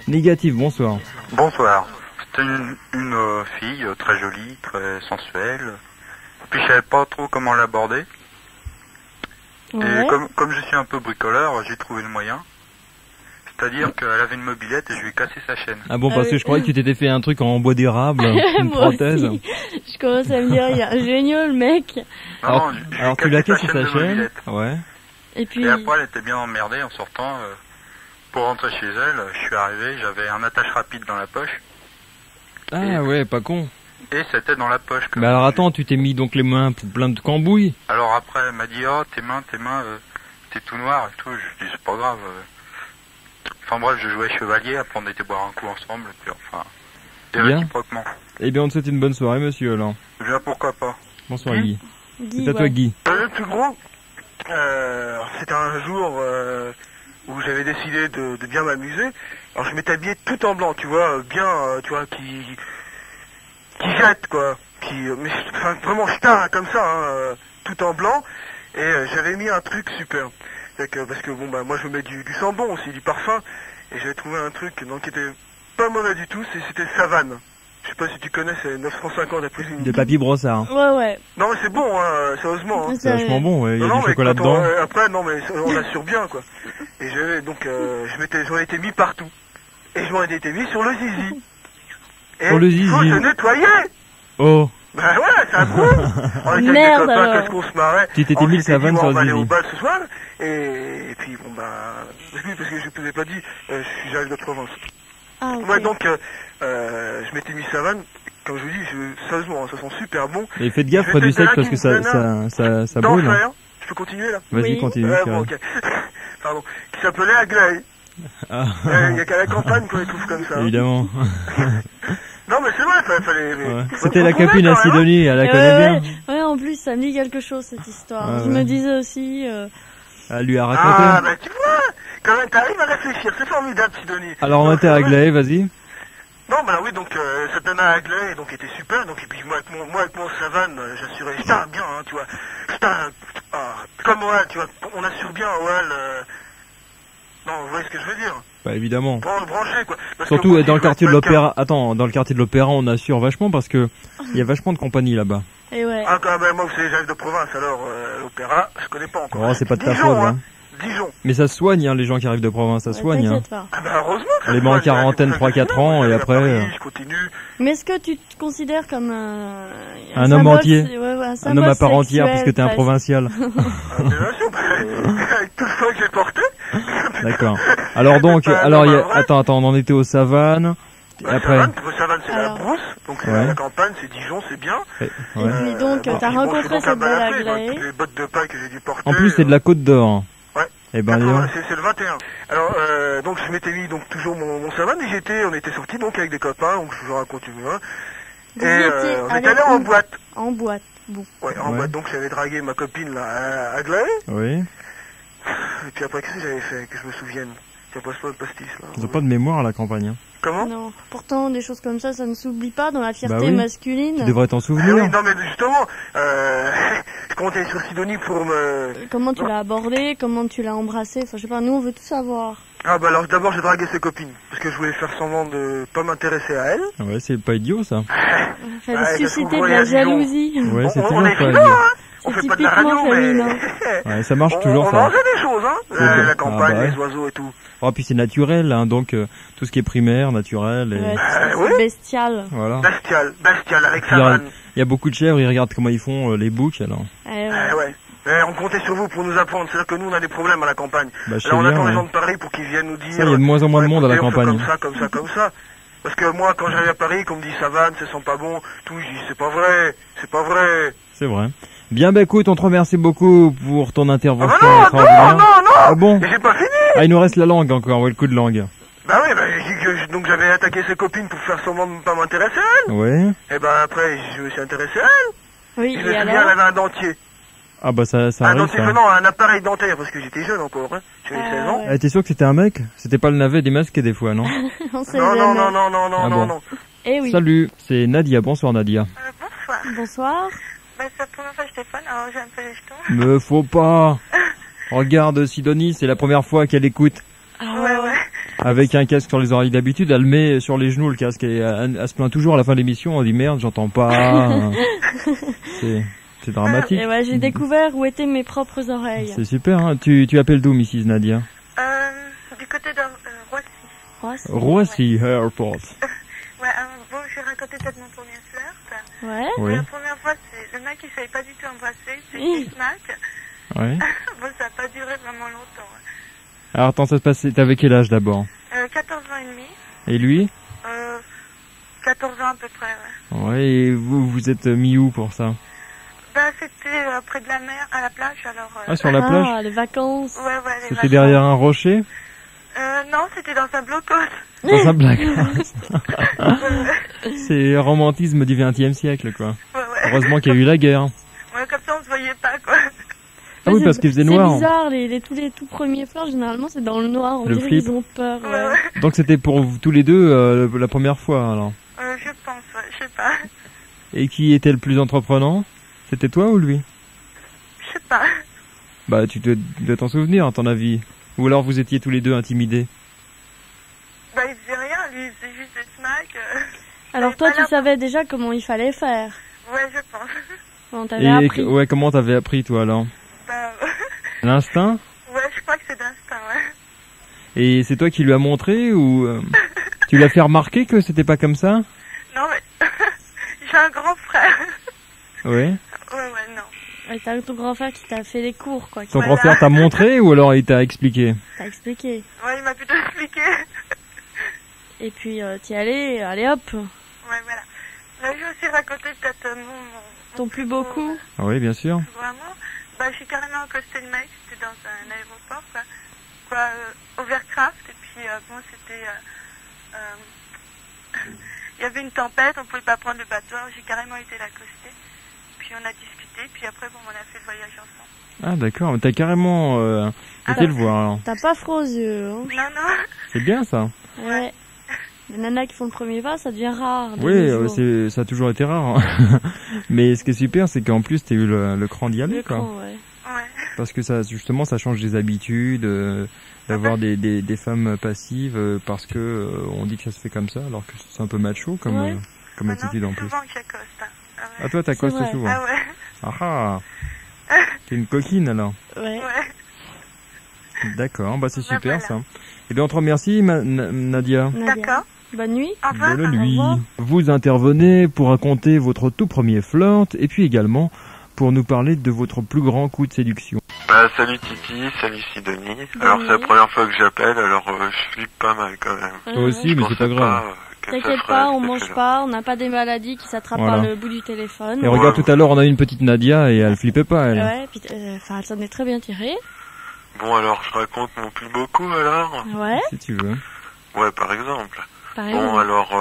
Négatif, bonsoir. Bonsoir. C'était une fille très jolie, très sensuelle. Puis je savais pas trop comment l'aborder. Ouais. Et comme je suis un peu bricoleur, j'ai trouvé le moyen. C'est-à-dire qu'elle avait une mobilette et je lui ai cassé sa chaîne. Ah bon, parce que je croyais que tu t'étais fait un truc en bois d'érable, une Moi prothèse. aussi. Je commence à me dire, il y a un génial mec. Alors, Non, je lui ai alors tu l'as cassé de sa chaîne. mobilette. Ouais. Et puis, Et après, elle était bien emmerdée en sortant. Pour rentrer chez elle, je suis arrivé, j'avais un attache rapide dans la poche. Ah ouais, pas con. Et c'était dans la poche. Mais alors attends, tu t'es mis donc les mains plein de cambouis. Alors après, elle m'a dit, oh, tes mains, t'es tout noir et tout. Je dis, c'est pas grave. Enfin bref, je jouais chevalier, après on était boire un coup ensemble, et puis enfin, et Bien. réciproquement. Eh bien, on te souhaite une bonne soirée, monsieur, alors. Bien, pourquoi pas. Bonsoir, Guy. Guy, C'est à toi, ouais. Guy. Le plus gros, c'était un jour où j'avais décidé de bien m'amuser. Alors je m'étais habillé tout en blanc, tu vois, bien, tu vois, qui jette quoi, mais enfin, vraiment star comme ça, hein, tout en blanc. Et j'avais mis un truc super. Parce que bon bah moi je mets du sambon aussi, du parfum. Et j'avais trouvé un truc donc, qui était pas mauvais du tout, c'était Savane. Je sais pas si tu connais, c'est 950 à prix. De papier brossard. Ouais, ouais. Non mais c'est bon, hein, sérieusement. Hein. C'est vachement bon, ouais. Il y a Non, du mais chocolat quand dedans. après, non, mais on assure bien, quoi. Et j'avais donc, j'en étais mis partout. Et je m'en étais mis sur le zizi. Et Sur le il faut zizi. se nettoyer. Oh, Ben ouais, c'est un coup. On était Merde, avec des copains, alors. qu'est-ce qu'on se marrait. Tu t'étais On mis le s'était savane dit, sur on va le aller au zizi. bal ce soir. Et puis, bon, oui, parce que je ne vous ai pas dit, j'arrive de Provence. Ah, ok. Ouais, donc, je m'étais mis savane. Comme je vous dis, sérieusement, ça sent super bon. et faites gaffe Je près vais du te dire sec parce que ça brûle. Hein. d'enfer. Je peux continuer là? Vas-y, Oui. continue. Ouais, Thierry. bon, ok. Pardon. Qui s'appelait Aglaé. Ah, Il n'y a qu'à la campagne qu'on les trouve comme ça. Hein. évidemment. Non, mais c'est vrai, fallait. Ouais. faut C'était la trouver, copine quand à même, hein. Sidonie, elle la Ouais, connaît ouais, bien. ouais, en plus, ça me dit quelque chose, cette histoire. Ah, Je ouais. me disais aussi, Elle lui a Ah, raconté. bah tu vois, quand même, t'arrives à réfléchir, c'est formidable, Sidonie. Alors on Donc, était à Aglaé, vas-y. Non, bah oui, donc cette nana Aglaé, donc était super, donc et puis moi avec mon savane, j'assurais, j'étais bien, hein, tu vois. Comme Oal, tu vois, on assure bien Oal. Non, vous voyez ce que je veux dire? Bah évidemment. Branché, quoi. Parce Surtout que moi, dans le si je quartier de vois quelqu'un- l'Opéra. Attends, dans le quartier de l'Opéra, on assure vachement parce que il y a vachement de compagnies là-bas. et ouais. Ah, quand même, moi, vous savez, j'arrive de province, alors l'opéra, je connais pas encore. Oh, c'est pas de ta Dijon, faute, hein. hein. Dijon. Mais ça se soigne, hein, les gens qui arrivent de province, ça se Ouais, soigne. Hein. t'inquiète pas. Ah bah heureusement que On les met en moi, quarantaine j'arrive 3-4 ans, et j'arrive à après, Paris, je continue. Mais est-ce que tu te considères comme Un homme symbole, entier. ouais, ouais, Un homme à part entière parce que t'es un presque. provincial. Ah, bien sûr, avec tout le soin que j'ai porté. D'accord. Alors donc, Bah, alors non, il y a... bah, ouais. attends, on en était aux savanes. Et Bah, après. Savane, c'est la Alors. brousse, donc c'est Ouais. la campagne, c'est Dijon, c'est bien. Ouais. Et puis donc, Bon, t'as puis bon, je suis rencontré donc cette un belle balafré, quoi, Aglaé. toutes les bottes de paille que j'ai dû porter. En plus, c'est de la Côte d'Or. Ouais. Eh ben, dis donc. C'est le 21. Alors, donc je m'étais mis donc toujours mon savane et on était sortis donc avec des copains, donc je vous raconte une fois. Vous Et étiez on avec était allé en une- boîte. En boîte. Bon. Ouais, en Ouais. boîte, donc j'avais dragué ma copine là, à Aglaé. Oui. Et puis après, qu'est-ce que j'avais fait, que je me souvienne? Tiens, passe-moi le pastis là. Ils ont pas de mémoire à la campagne. Hein. Comment? Non. Pourtant, des choses comme ça ne s'oublie pas dans la fierté Bah oui. masculine. Tu devrais t'en Ah souvenir. oui, non mais justement, je comptais sur Sidonie pour me... Comment tu l'as abordé, comment tu l'as embrassé, enfin je sais pas, nous on veut tout savoir. Ah bah alors d'abord j'ai dragué ses copines, parce que je voulais faire semblant de pas m'intéresser à elle. Ah ouais, c'est pas idiot ça. Fallait Ouais, parce susciter qu'on de hein, voyait la à Dijon. jalousie. Ouais, c'est on toujours est pas finaux, idiot. hein. On C'est fait pas de la typiquement radio, féminin. mais... Ouais, ça marche toujours on ça. mangeait des choses, hein. C'est bon. La campagne, Ah, bah ouais. les oiseaux et tout. Oh, puis c'est naturel, hein, donc tout ce qui est primaire, naturel. Et... Ouais, oui. c'est bestial. Voilà. Bestial, avec Puis, il y a- savane. il y a beaucoup de chèvres, ils regardent comment ils font les boucs alors. Eh ouais. Ouais. On comptait sur vous pour nous apprendre, c'est-à-dire que nous on a des problèmes à la campagne. Bah, je sais Alors on bien, attend les ouais. gens de Paris pour qu'ils viennent nous dire... Ça, il y a de moins en moins de monde à la écoutez, on fait campagne. Comme ça. Parce que moi, quand j'arrive à Paris, qu'on me dit savane, ça sent pas bon, tout, je dis c'est pas vrai. C'est vrai. Bien, bah écoute, on te remercie beaucoup pour ton Ah intervention bah non, extraordinaire. non. Ah bon? Mais j'ai pas fini. Ah, il nous reste la langue encore, ouais, le coup de langue. Bah oui, j'ai dit que donc j'avais attaqué ses copines pour faire semblant de ne pas m'intéresser à elle. Ouais. Et ben après, je me suis intéressé à elle. Oui, Je me et souviens, elle alors avait un dentier. Ah bah ça Un arrive dentier, ça. non, un appareil dentaire, parce que j'étais jeune encore, hein. J'avais 16 ans. ouais. Ah, t'es sûr que c'était un mec? C'était pas le navet des masques des fois, non? On sait Non, jamais. Ah bon. non. Eh oui. Salut, c'est Nadia. Bonsoir Nadia. Bonsoir. Bonsoir. C'est la première fois que je téléphone, alors j'ai un peu les jetons. Me faut pas. Regarde Sidonie, c'est la première fois qu'elle écoute. Ah Ouais, ouais. Avec un casque sur les oreilles d'habitude, elle met sur les genoux le casque et elle se plaint toujours à la fin de l'émission, on dit merde, j'entends pas. C'est dramatique. Et ouais, j'ai découvert où étaient mes propres oreilles. C'est super, hein. Tu appelles d'où, Mrs. Nadia? Du côté de Roissy. Roissy. Roissy Airport. Ouais, bon, je vais raconter peut-être mon premier flirt. Ouais. Oui. La première fois, c'est le mec qui savait pas du tout embrasser, c'est Oui. Smack. Ouais. Bon, ça a pas duré vraiment longtemps. Alors attends, ça se passe, t'avais quel âge d'abord? 14 ans et demi. Et lui? 14 ans à peu près, ouais. Ouais, et vous êtes mis où pour ça? Bah, c'était près de la mer, à la plage, alors... Ah, sur la plage? Ah, les vacances. Ouais, ouais, les C'était vacances. derrière un rocher? Non, c'était dans un blocos. Dans un blague. C'est romantisme du XXe siècle, quoi. Ouais, ouais. Heureusement qu'il y a eu la guerre. Ouais, comme ça, on se voyait pas, quoi. Ah oui, parce qu'il faisait noir. C'est bizarre, les tout premiers flirts, généralement, c'est dans le noir. On Le dirait flip. qu'ils ont peur. Ouais, Ouais. ouais. Donc c'était pour vous tous les deux la première fois, alors. Je pense, ouais, je sais pas. Et qui était le plus entreprenant? C'était toi ou lui? Je sais pas. Bah, tu dois t'en souvenir, à ton avis. Ou alors vous étiez tous les deux intimidés. Bah, il faisait rien, lui, il faisait juste des smacks. Alors toi, tu savais déjà comment il fallait faire. Ouais, je pense. On t'avait appris. Ouais, comment t'avais appris, toi, alors? Bah, L'instinct? ouais, je crois que c'est d'instinct, ouais. Et c'est toi qui lui as montré ou tu l'as fait remarquer que c'était pas comme ça? Non, mais j'ai un grand frère. Ouais. Ouais, non. Ouais, t'as ton grand frère qui t'a fait les cours, quoi. Qui Ton Voilà. grand frère t'a montré ou alors il t'a expliqué? t'a expliqué. Ouais, il m'a plutôt expliqué. Et puis, t'y allais, allez hop. Ouais, voilà. Là, je vais aussi raconter peut-être Ton plus beau coup. Ah oui, bien sûr. Vraiment. Bah, j'ai carrément accosté le mec, c'était dans un aéroport, quoi, Overcraft, et puis, bon, c'était, il y avait une tempête, on pouvait pas prendre le bateau, alors j'ai carrément été l'accoster, puis on a discuté, puis après, bon, on a fait le voyage ensemble. Ah d'accord, mais t'as carrément été le voir alors. T'as pas froid aux yeux, hein. Non, non. C'est bien ça. Ouais. Les nanas qui font le premier pas, ça devient rare. de Oui, nos jours. ça a toujours été rare. Hein. Mais ce qui est super, c'est qu'en plus t'as eu le cran d'y aller, Le quoi. cran, ouais. Ouais. Parce que ça, justement, ça change des habitudes, d'avoir des femmes passives, parce que on dit que ça se fait comme ça, alors que c'est un peu macho comme Ouais. comme Maintenant, attitude en c'est plus. souvent que j'accoste, hein. Ah ouais. Ah toi, t'accostes C'est vrai. souvent. Ah ouais. Ah ah. T'es une coquine alors. Ouais. Ouais. D'accord, bah c'est Bah, super voilà. ça. Et bien on te remercie, Nadia. Nadia. D'accord. Bonne nuit. Au revoir. Bonne Au nuit. revoir. Vous intervenez pour raconter votre tout premier flirt et puis également pour nous parler de votre plus grand coup de séduction. Bah, salut Titi, salut Sidonie. Alors c'est la première fois que j'appelle, alors je flippe pas mal quand même. Toi aussi, mais c'est pas grave. T'inquiète pas, on mange pas, on n'a pas des maladies qui s'attrapent Voilà. par le bout du téléphone. Et regarde, tout à l'heure on a eu une petite Nadia et elle flippait pas elle. Ouais, puis enfin, elle s'en est très bien tirée. Bon alors je raconte mon plus beau coup alors. Ouais, Si tu veux. Ouais par exemple. pareil. Bon alors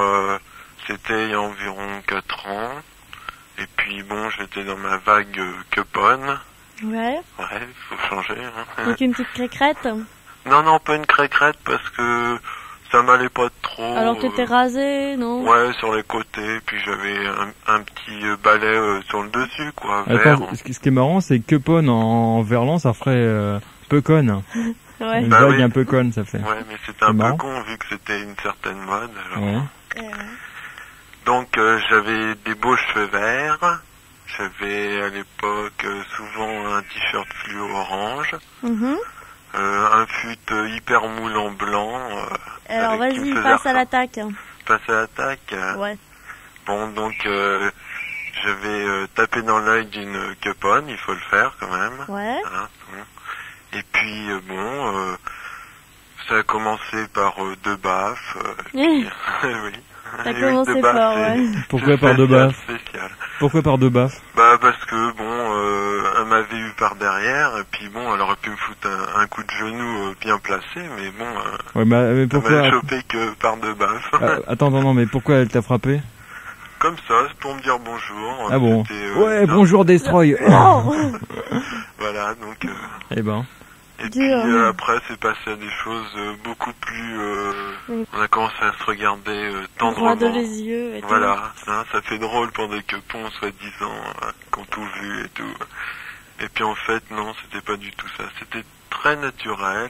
c'était il y a environ 4 ans. Et puis bon j'étais dans ma vague cupone. Ouais, Ouais, faut changer. Hein. avec une petite crécrette. Non non pas une crécrette parce que ça m'allait pas trop. Alors que t'es rasé, non? Ouais sur les côtés, puis j'avais un petit balai sur le dessus quoi, vert. Attends, ce qui est marrant, c'est que Pon en verlan, ça ferait peu conne. Ouais. Une Bah vague oui. un peu conne, ça fait. Ouais, mais c'était C'est un peu marrant. con vu que c'était une certaine mode. Alors. Ouais. Donc j'avais des beaux cheveux verts. J'avais à l'époque souvent un t-shirt fluo orange, Mhm. un fut hyper moulant blanc. Alors avec qui me vas-y, faisait passe à ressort- l'attaque. Passe à l'attaque. Ouais. Bon, donc j'avais tapé dans l'œil d'une cupone, il faut le faire quand même. Ouais. Hein, bon. Et puis bon, ça a commencé par deux baffes. Oui. T'as Et oui, commencé deux baffes, fort, c'est- ouais. Pourquoi par deux spécial, baffes? spécial. Pourquoi par deux baffes? Bah parce que bon, elle m'avait eu par derrière et puis bon, elle aurait pu me foutre un coup de genou bien placé, mais bon, Ouais, mais elle m'a pourquoi? chopé que par deux baffes. Attends, non, mais pourquoi elle t'a frappé? Comme ça, c'est pour me dire bonjour. Ah bon? C'était, Ouais, non, bonjour Destroy. Voilà, donc. Eh ben. Et Dur, puis hein. après, c'est passé à des choses beaucoup plus. Oui. On a commencé à se regarder Droit tendrement. de les yeux et tout. Voilà, hein, ça fait drôle pour des quepons soi-disant, qu'on tout vu et tout. Et puis en fait, non, c'était pas du tout ça. C'était très naturel.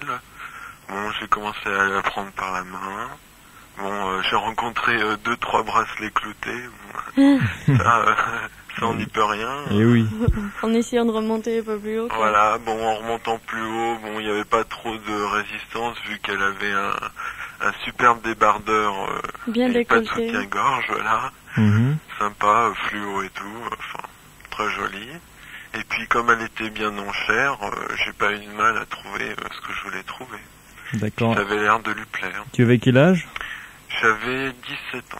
Bon, j'ai commencé à la prendre par la main. Bon, j'ai rencontré 2-3 bracelets cloutés. Bon, ça, on n'y peut rien. Et oui. En essayant de remonter un peu plus haut. Quoi. Voilà, bon, en remontant plus haut, bon, il n'y avait pas trop de résistance vu qu'elle avait un superbe débardeur. Bien et pas de décolleté. soutien-gorge, voilà. Mhm. Sympa, fluo et tout, enfin, très joli. Et puis comme elle était bien non chère, j'ai pas eu de mal à trouver ce que je voulais trouver. D'accord. Ça avait l'air de lui plaire. Tu avais quel âge? J'avais 17 ans.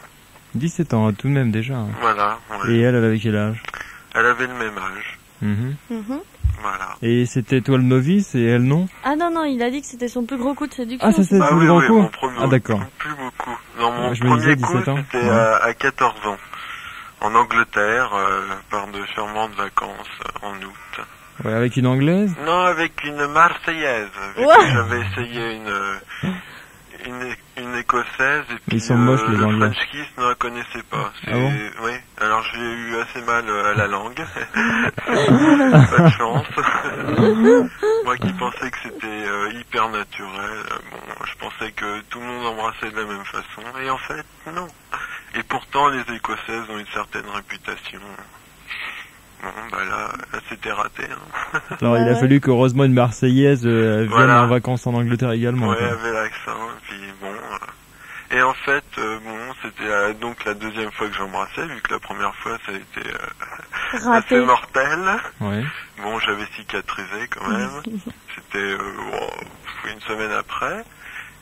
17 ans, tout de même déjà. Voilà. Ouais. Et elle avait quel âge? Elle avait le même âge. Mhm. Mhm. Voilà. Et c'était toi le novice et elle non? Ah non, il a dit que c'était son plus gros coup de séduction. Ah, ça c'est Ah le oui, grand oui, coup? mon premier, Ah d'accord. plus beaucoup. Non, mon Je me premier disais coup, 17 ans. c'était Ouais. à 14 ans. En Angleterre, par de charmantes vacances en août. Ouais, avec une anglaise? Non, avec une Marseillaise. Vu Ouais. que j'avais essayé une écossaise et puis Ils sont moches, les le Anglais. French kiss ne la connaissais pas. Ah bon? Oui, alors j'ai eu assez mal à la langue. Pas de chance. Moi qui pensais que c'était hyper naturel, bon, je pensais que tout le monde embrassait de la même façon et en fait non. Et pourtant les Écossaises ont une certaine réputation. Bon, bah là c'était raté. Hein. Alors il a Ouais. fallu qu'heureusement une Marseillaise vienne Voilà. en vacances en Angleterre également. Ouais, quoi. avec l'accent, et puis bon. Et en fait, bon, c'était donc la deuxième fois que j'embrassais, vu que la première fois ça a été assez Raté. mortel. Ouais. Bon, j'avais cicatrisé quand même. C'était une semaine après.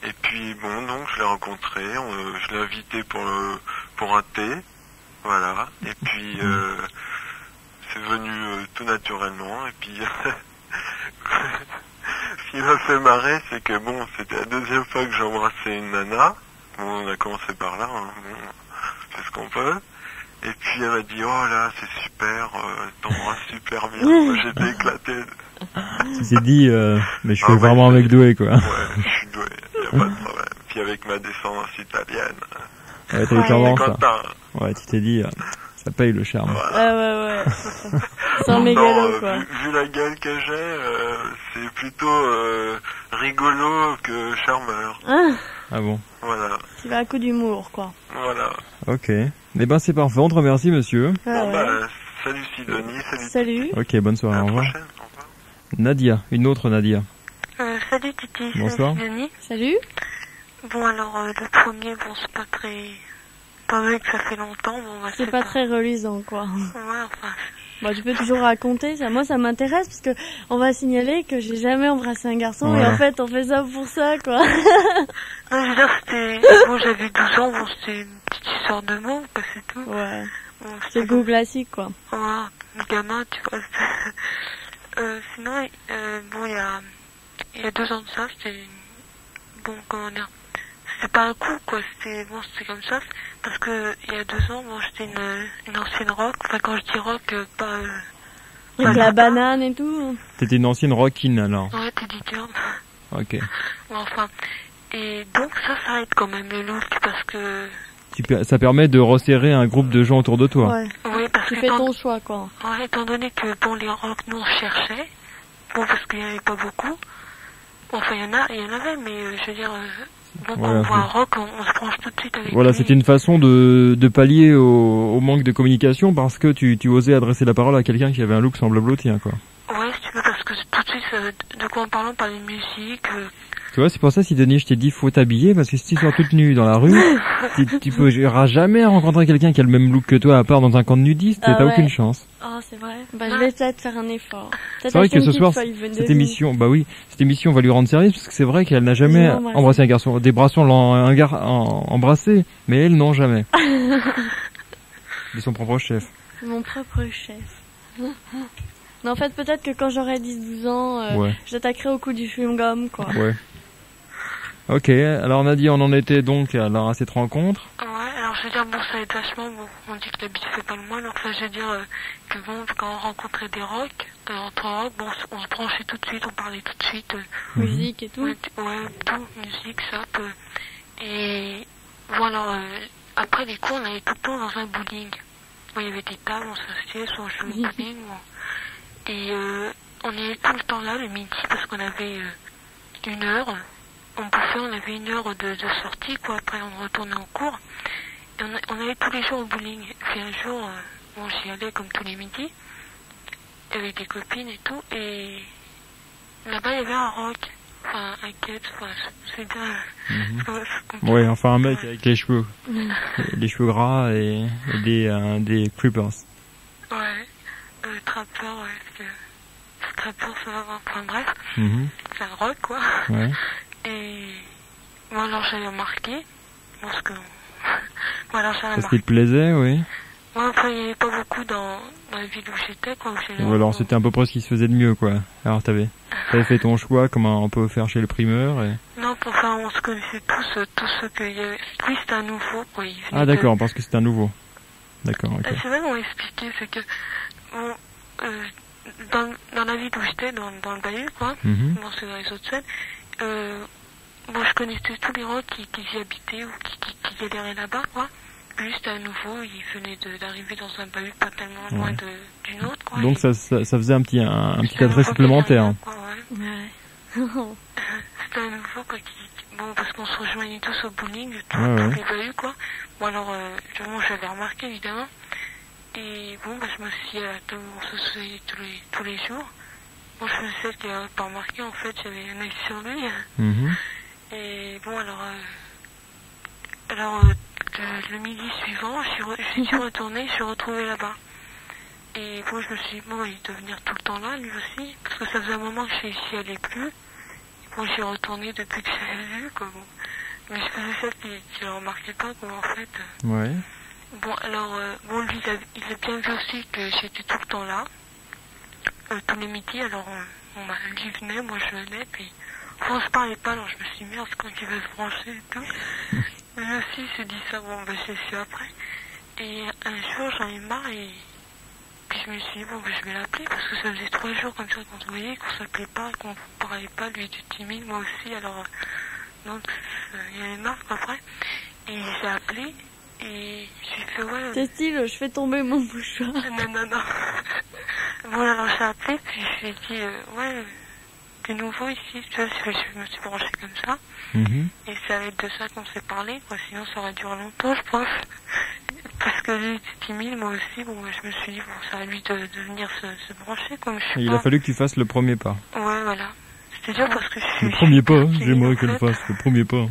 Et puis bon, donc je l'ai rencontré, je l'ai invité pour un thé, voilà. Et puis c'est venu tout naturellement. Et puis ce qui m'a fait marrer, c'est que bon, c'était la deuxième fois que j'embrassais une nana. Bon, on a commencé par là, hein. Bon, c'est ce qu'on peut. Et puis elle m'a dit, oh là, c'est super, t'embrasses super bien. Moi, j'étais éclaté. Tu t'es dit, mais je Ah suis ouais, vraiment un mec doué quoi. Ouais, je suis doué, y a pas de problème. Puis avec ma descendance italienne, Ouais, t'as eu Ouais. tendance là. content. Ouais, tu t'es dit, ça paye le charme. Voilà. Ouais. Sans mégalo, quoi. Vu la gueule que j'ai, c'est plutôt rigolo que charmeur. Ah bon. Voilà, Tu vas à coup d'humour, quoi. voilà. Ok. Eh ben c'est parfait, on te remercie monsieur. Ah Bon, ouais. bah, salut Sidonie, salut. Salut. Ok, bonne À soirée, la au revoir. prochaine, au revoir. Nadia, une autre Nadia. Salut Titi, Bonsoir. c'est Denis. Salut. Bon alors le premier, bon c'est pas très... Pas vrai que ça fait longtemps, bon bah C'est pas très reluisant, quoi. Ouais, enfin... Bon, tu peux toujours raconter ça. Moi, ça m'intéresse parce que on va signaler que j'ai jamais embrassé un garçon Ouais. et en fait, on fait ça pour ça, quoi. Non, je veux dire, c'était... Bon, j'avais 12 ans, bon c'était une petite histoire de mots, quoi, c'est tout. Ouais. Bon, C'est le goût classique, quoi. Ouais, le gamin, tu vois. Sinon, bon, il y a 2 ans de ça, c'était... Bon, comment dire... C'était pas un coup, quoi, c'était comme ça, parce que il y a 2 ans, bon, j'étais une ancienne rock, enfin quand je dis rock, pas... Avec la banane et tout. T'étais une ancienne rockine alors. Ouais, t'es dit terme. Ok. Bon, enfin, et donc ça aide quand même le look, parce que... Ça permet de resserrer un groupe de gens autour de toi. Ouais. Oui, parce Tu que fais ton choix, quoi. ouais, étant donné que, bon, les rocks, nous on cherchait, bon, parce qu'il n'y en avait pas beaucoup, enfin, il y en avait, mais je veux dire... Bon, quand Voilà, on voit un rock, on se branche tout de suite avec Voilà, lui. c'était une façon de pallier au manque de communication parce que tu osais adresser la parole à quelqu'un qui avait un look semblable au tien, quoi. Ouais, si tu veux, parce que tout de suite, de quoi on parle, on parlait de musique. Tu vois, c'est pour ça, Sidonie, je t'ai dit, faut t'habiller, parce que si tu sors toute nue dans la rue, tu pourras jamais rencontrer quelqu'un qui a le même look que toi, à part dans un camp de nudiste, Ah t'as ouais. aucune chance. Oh, c'est vrai. Bah, je vais peut-être faire un effort. C'est vrai que ce soir, cette émission, bah oui, cette émission va lui rendre service, parce que c'est vrai qu'elle n'a jamais Non, ouais. embrassé un garçon. Des brassons l'ont embrassé, mais elle, non, jamais. De son propre chef. Mon propre chef. Mais en fait, peut-être que quand j'aurai 10-12 ans, Ouais. j'attaquerai au coup du chewing-gum, quoi. Ouais. Ok, alors Nadia, on en était donc alors à cette rencontre. Ouais, alors je veux dire, bon, ça aide vachement, bon, on dit que l'habitude fait pas le moine, donc ça, je veux dire que bon, quand on rencontrait des rocks, entre rocks, bon, on se branchait tout de suite, on parlait tout de suite. Musique et tout. Ouais, tout, musique, ça, et voilà, après les cours, on allait tout le temps dans un bowling. Bon, il y avait des tables, on s'asseyait, soit on jouait au bowling, Et on est tout le temps là le midi parce qu'on avait 1 heure. On bouffait, on avait 1 heure de sortie, quoi. Après, on retournait en cours. Et on allait tous les jours au bowling. Puis un jour, bon, j'y allais comme tous les midis, avec des copines et tout. Et là-bas, il y avait un rock, enfin un quête, enfin, c'est bien. Ouais, enfin un mec avec les cheveux gras et des creepers. Ouais, trappeur, ouais, parce que trappeur, ça va, enfin bref, c'est un rock, quoi. Ouais. Et bon, alors j'avais remarqué, parce que bon, alors j'avais Ça te plaisait, oui. Ouais, enfin, il n'y avait pas beaucoup dans la ville où j'étais, quoi. Ou alors c'était à peu près ce qui se faisait de mieux, quoi. Alors t'avais fait ton choix, comme on peut faire chez le primeur. Et... Non, enfin, on se connaissait tous ceux qu'il y avait. Lui, c'était un nouveau, quoi. Ah d'accord, parce que c'était un nouveau. D'accord, ok. C'est vrai qu'on expliqué, c'est que bon, dans la ville où j'étais, dans le Bayeux, quoi, bon, c'est dans les Hauts-de-Seine, bon, je connaissais tous les rocs qui y habitaient ou qui galéraient là-bas, quoi. Lui, c'était à nouveau, il venait d'arriver dans un bahut pas tellement loin d'une autre, quoi. Donc ça faisait un petit attrait supplémentaire. Quoi, ouais. C'était à nouveau, quoi, bon, parce qu'on se rejoignait tous au bowling, tous les bahuts, quoi. Bon, alors, j'avais remarqué, évidemment. Et bon, bah, je me suis dit, on se souvenait tous les jours. Bon, je me sais qu'il n'avait pas remarqué, en fait, j'avais un œil sur lui. Et bon, alors le midi suivant, je suis retournée, je suis retrouvée là-bas. Et bon, je me suis dit, bon, il doit venir tout le temps là, lui aussi, parce que ça faisait un moment que je n'y allais plus. Et bon, j'y suis retournée depuis que j'avais vu, quoi. Bon. Mais je faisais ça qu'il ne remarquait pas, quoi, en fait. Ouais. Bon, alors, bon, lui, il a bien vu aussi que j'étais tout le temps là, tous les midis, alors lui venait, moi je venais, puis on se parlait pas, alors je me suis dit, merde, quand il va se brancher et tout. Mais lui aussi, il s'est dit ça, bon, ben, j'ai su après. Et un jour, j'en ai marre, et puis je me suis dit, bon, ben, je vais l'appeler, parce que ça faisait 3 jours comme ça qu'on se voyait, qu'on s'appelait pas, qu'on parlait pas, lui était timide, moi aussi, alors, donc, il y avait marre, après. Et j'ai appelé, et j'ai fait, ouais. C'est style, je fais tomber mon mouchoir. Non. Bon, alors j'ai appelé, puis je lui ai dit, ouais, t'es nouveau ici, tu vois, je me suis branchée comme ça. Et c'est avec de ça qu'on s'est parlé, quoi, sinon ça aurait duré longtemps, je pense. Parce que lui était timide, moi aussi, bon, je me suis dit, bon, ça à lui de venir se brancher, comme je suis Il a fallu que tu fasses le premier pas. Ouais, voilà. C'est-à-dire parce que je suis... Le premier pas, j'aimerais qu'elle fasse le premier pas.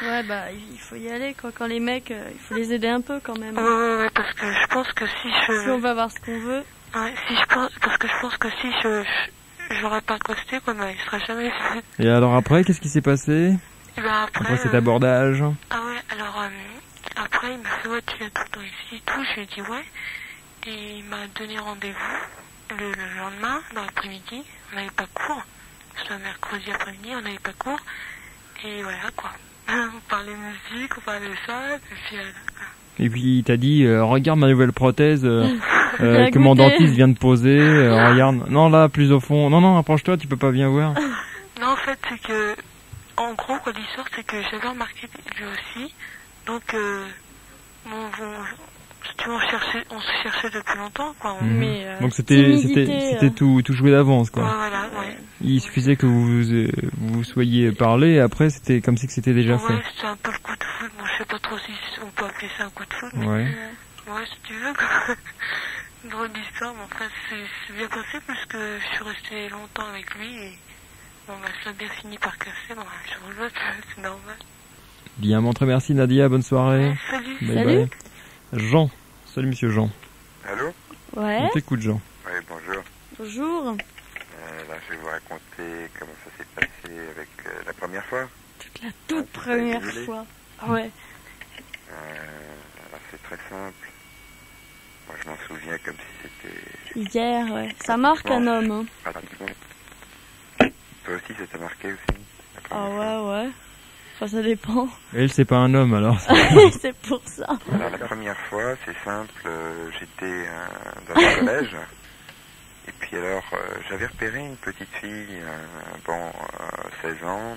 Ouais, bah, il faut y aller, quoi. Quand les mecs, il faut les aider un peu, quand même. Ouais, parce que je pense que si on va avoir ce qu'on veut. Ouais, parce que je pense que si j'aurais pas accosté, quoi, bah, il serait jamais fait. Et alors après, qu'est-ce qui s'est passé? Et ben après cet abordage. Ah ouais, alors, après, il m'a fait, ouais, tu viens tout le temps ici et tout. Je lui ai dit, ouais. Et il m'a donné rendez-vous le lendemain, dans l'après-midi. On n'avait pas cours. C'était un mercredi après-midi, on n'avait pas cours. Et voilà, quoi. On parlait musique, on parlait ça, et puis il t'a dit, regarde ma nouvelle prothèse que mon dentiste vient de poser, regarde. Non, là, plus au fond. Non, approche-toi, tu peux pas bien voir. Non, en fait, c'est que, en gros, quoi, l'histoire, c'est que j'avais remarqué lui aussi. Donc, on se cherchait depuis longtemps, quoi. Mais, donc c'était tout joué d'avance, quoi. Ouais, voilà, ouais. Il suffisait que vous soyez parlé, et après c'était comme si que c'était déjà fait. Ouais, c'était un peu le coup de foudre. Bon, je sais pas trop si on peut appeler ça un coup de foudre. Mais ouais, si tu veux, quoi. Drôle d'histoire, mais enfin, c'est bien passé puisque je suis resté longtemps avec lui et bon, bah, ça a bien fini par casser. Bon, je regrette, c'est normal. Bien, bon, très merci Nadia, bonne soirée. Ouais, salut. Salut. Jean, salut monsieur Jean. Allô? Ouais. On t'écoute Jean. Oui, bonjour. Bonjour. Là, je vais vous raconter comment ça s'est passé avec la première fois. La toute première fois. Ah ouais. Alors, c'est très simple. Moi, je m'en souviens comme si c'était... Hier, ouais. Ça marque un homme, hein. Pratiquement. Toi aussi, ça t'a marqué aussi? Ah ouais. Enfin, ça dépend. Elle, c'est pas un homme, alors. C'est pour ça. Alors, la première fois, c'est simple. J'étais dans le collège. Et puis alors, j'avais repéré une petite fille, 16 ans,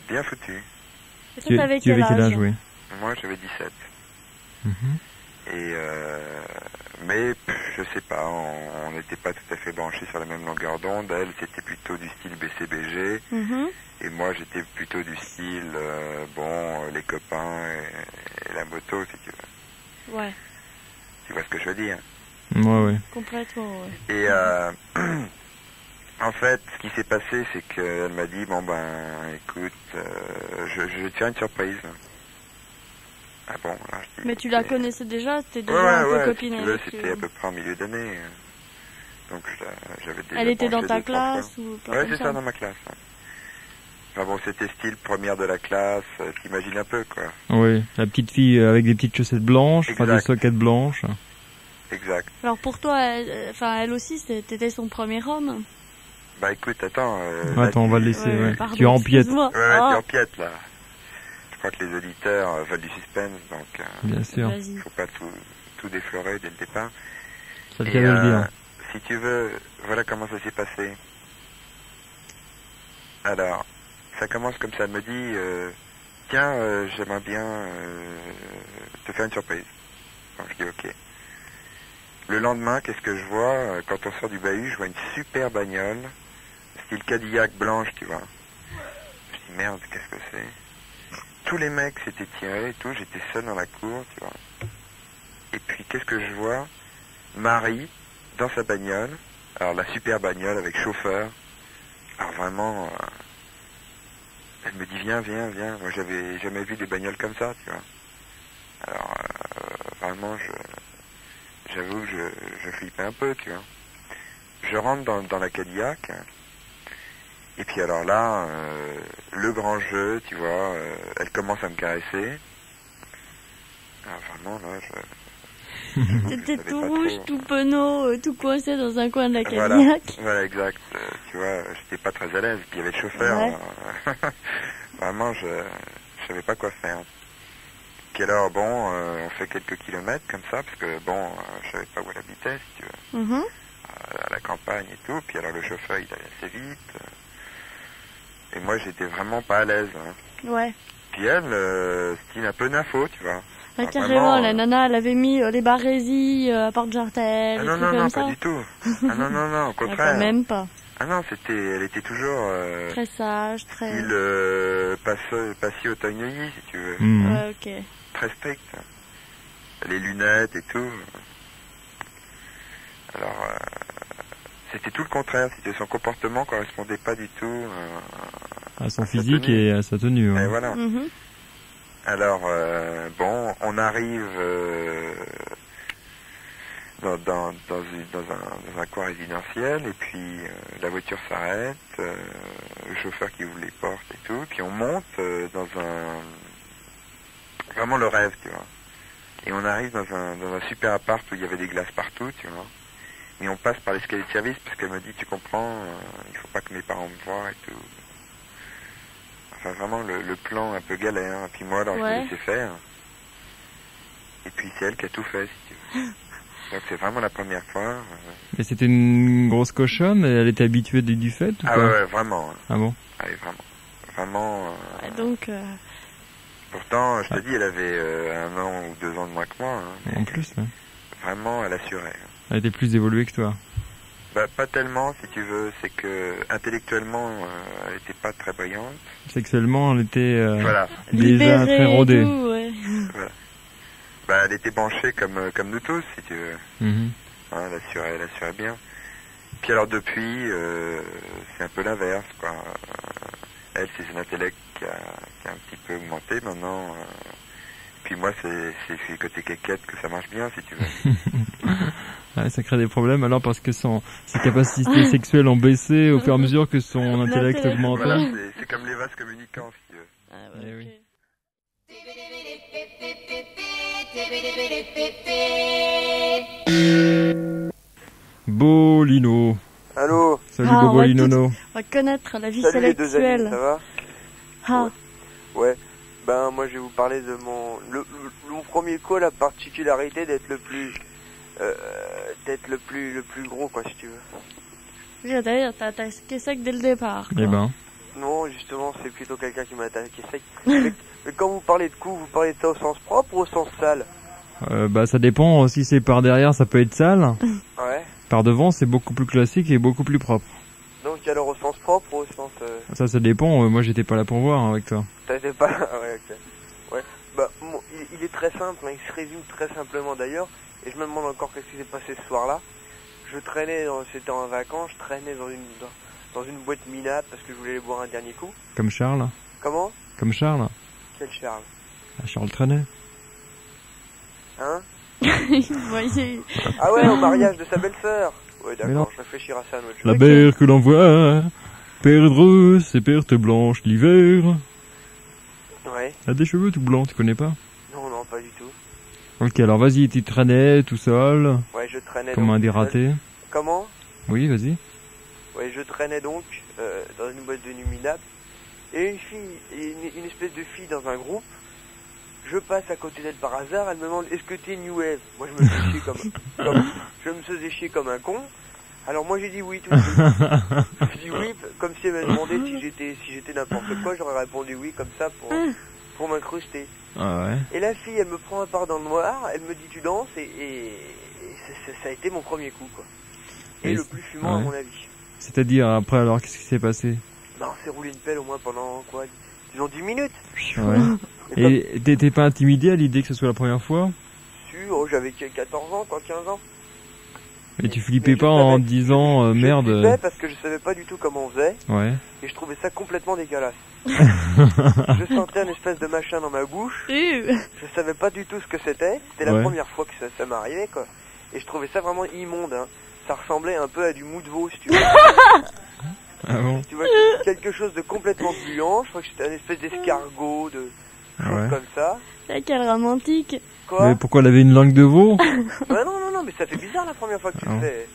bien foutue. Et toi, t'avais quel âge, oui. Moi, j'avais 17. Et Mais je sais pas, on n'était pas tout à fait branchés sur la même longueur d'onde. Elle, c'était plutôt du style BCBG. Et moi, j'étais plutôt du style, les copains et la moto, si tu veux. Ouais. Tu vois ce que je veux dire? Ouais. Complètement, ouais. Et en fait, ce qui s'est passé, c'est qu'elle m'a dit, écoute, je vais te faire une surprise. Ah bon, alors je dis, Mais tu la connaissais déjà? C'était déjà un peu copine avec... C'était à peu près en milieu d'année. Donc j'avais déjà... Elle était dans ta classe ou pas? Ouais, c'est ça, dans ma classe. Ouais. Enfin bon, c'était style première de la classe, t'imagines un peu, quoi. Oui, la petite fille avec des petites chaussettes blanches, enfin des soquettes blanches. Exact. Alors pour toi, elle aussi, t'étais son premier homme? Bah écoute, attends... Attends, on va le laisser, ouais. Pardon, Tu empiètes. Ouais, tu empiètes, là. Je crois que les auditeurs veulent du suspense, donc... Bien sûr. Vas-y. Faut pas tout déflorer dès le départ. C'est le cas de le dire. Si tu veux, voilà comment ça s'est passé. Alors, ça commence comme ça, elle me dit, tiens, j'aimerais bien te faire une surprise. Donc je dis ok. Le lendemain, qu'est-ce que je vois? Quand on sort du bahut, je vois une super bagnole, style Cadillac blanche, tu vois. Je dis merde, qu'est-ce que c'est? Tous les mecs s'étaient tirés et tout, j'étais seul dans la cour, tu vois. Et puis qu'est-ce que je vois? Marie, dans sa bagnole, alors la super bagnole avec chauffeur, alors vraiment, elle me dit viens, moi j'avais jamais vu des bagnoles comme ça, tu vois. Alors vraiment, j'avoue que je flippais un peu, tu vois. Je rentre dans la Cadillac, et puis alors là, le grand jeu, tu vois, elle commence à me caresser. Alors vraiment, là, T'étais tout rouge, tout penaud, tout coincé dans un coin de la Cadillac. Voilà, exact. Tu vois, j'étais pas très à l'aise. Puis il y avait le chauffeur. Ouais. Vraiment, je savais pas quoi faire. Puis alors, on fait quelques kilomètres comme ça, parce que je savais pas où elle habitait, si tu veux. À la campagne et tout. Puis alors, le chauffeur, il allait assez vite. Et moi, j'étais vraiment pas à l'aise. Hein. Ouais. Puis elle, c'était un peu nympho, tu vois. Ouais, carrément, la nana, elle avait mis les barésies à Porte-Jartel. Ah non, pas du tout. Ah non, au contraire. Quand même pas. Ah non, elle était toujours... très sage, très... Style Passy Auteuil-Neuilly, si tu veux. Ouais, ok. Très strict. Les lunettes et tout. Alors, c'était tout le contraire. Son comportement correspondait pas du tout à son physique et à sa tenue. Ouais. Et voilà. Alors, on arrive dans un coin résidentiel, et puis la voiture s'arrête, le chauffeur qui ouvre les portes et tout, puis on monte dans vraiment le rêve, tu vois. Et on arrive dans un super appart où il y avait des glaces partout, tu vois. Et on passe par l'escalier de service, parce qu'elle me dit, tu comprends, il faut pas que mes parents me voient et tout. Enfin, vraiment, le plan un peu galère. Et puis moi, alors, je l'ai laissé faire. Et puis, c'est elle qui a tout fait, si tu veux. Donc, c'est vraiment la première fois. Mais c'était une grosse cochonne? Elle était habituée du fait ou Ah pas? ouais, vraiment. Ah bon? Ouais, vraiment. Donc... Pourtant, je te dis, elle avait 1 an ou 2 ans de moins que moi. Hein, en plus, ouais. Vraiment, elle assurait. Elle était plus évoluée que toi? Bah, pas tellement, si tu veux. C'est que, intellectuellement, elle était pas très brillante. Sexuellement, elle était voilà. déjà très rodée. Voilà. Bah, elle était branchée comme nous tous, si tu veux. Hein, elle assurait bien. Puis alors, depuis, c'est un peu l'inverse, quoi. Elle, c'est son intellect qui a un petit peu augmenté maintenant. Puis moi, c'est le côté quéquette que ça marche bien, si tu veux. Ouais, ça crée des problèmes alors parce que ses capacités sexuelles ont baissé au fur et à mesure que son intellect augmentait. Voilà, c'est comme les vases communicants, si tu veux. Ah ouais, oui. Bolino. Allô. Salut Bobolinono. On va connaître la vie Salut les deux sexuelle. amis, ça va? Ah. Ouais. Ben moi je vais vous parler de mon premier coup, la particularité d'être le plus gros, quoi, si tu veux. Oui, d'ailleurs, t'as attaqué sec dès le départ, quoi. Eh ben. Non, justement, c'est plutôt quelqu'un qui m'a attaqué sec. mais quand vous parlez de coups, vous parlez de ça au sens propre ou au sens sale? Bah ça dépend, si c'est par derrière ça peut être sale, Ouais. par devant c'est beaucoup plus classique et beaucoup plus propre. Donc alors au sens propre ou au sens... Ça dépend, moi j'étais pas là pour voir avec toi. T'étais pas... ouais, ok. Ouais. Bah, il est très simple, hein, il se résume très simplement d'ailleurs, et je me demande encore qu'est-ce qui s'est passé ce soir-là. Je traînais, c'était en vacances, je traînais dans une boîte minable parce que je voulais aller boire un dernier coup. Comme Charles. Comment? Comme Charles. Quel Charles? Ah, Charles traînait. Hein? Voyez. Ah ouais, au mariage de sa belle-sœur. Ouais, Mais non. d'accord, je réfléchirai à ça un autre jour. La mer que l'on voit perdre ses pertes blanches l'hiver. Ouais. Elle a des cheveux tout blancs, tu connais pas? Non, non, pas du tout. Ok, alors vas-y, tu traînais tout seul, Ouais, je traînais comme donc un tout seul. dératé. Comment? Oui, vas-y. Ouais, je traînais donc dans une boîte de nuit minable. Et une espèce de fille dans un groupe. Je passe à côté d'elle par hasard, elle me demande est-ce que t'es New Wave? Moi je me faisais chier je me faisais chier comme un con. Alors moi j'ai dit oui tout de suite. J'ai dit oui, comme si elle m'avait demandé si j'étais n'importe quoi, j'aurais répondu oui comme ça pour m'incruster. Ah ouais. Et la fille elle me prend un part dans le noir, elle me dit tu danses et ça a été mon premier coup quoi. Et le plus fumant ouais. à mon avis. C'est-à-dire après alors qu'est-ce qui s'est passé? Bah on s'est roulé une pelle au moins pendant quoi, disons 10 minutes. Ouais. Et t'étais pas intimidé à l'idée que ce soit la première fois? Oh, j'avais 14 ans quoi, 15 ans. Et tu flippais pas en te disant merde. Je flippais parce que je savais pas du tout comment on faisait. Ouais. Et je trouvais ça complètement dégueulasse. Je sentais un espèce de machin dans ma bouche. Je savais pas du tout ce que c'était. C'était la première fois que ça m'arrivait quoi. Et je trouvais ça vraiment immonde. Hein. Ça ressemblait un peu à du mou de veau si tu veux. Ah bon? Tu vois, quelque chose de complètement gluant. Je crois que c'était un espèce d'escargot, de choses comme ça. Quel romantique. Quoi? Mais pourquoi elle avait une langue de veau? Bah non, mais ça fait bizarre la première fois que tu le fais.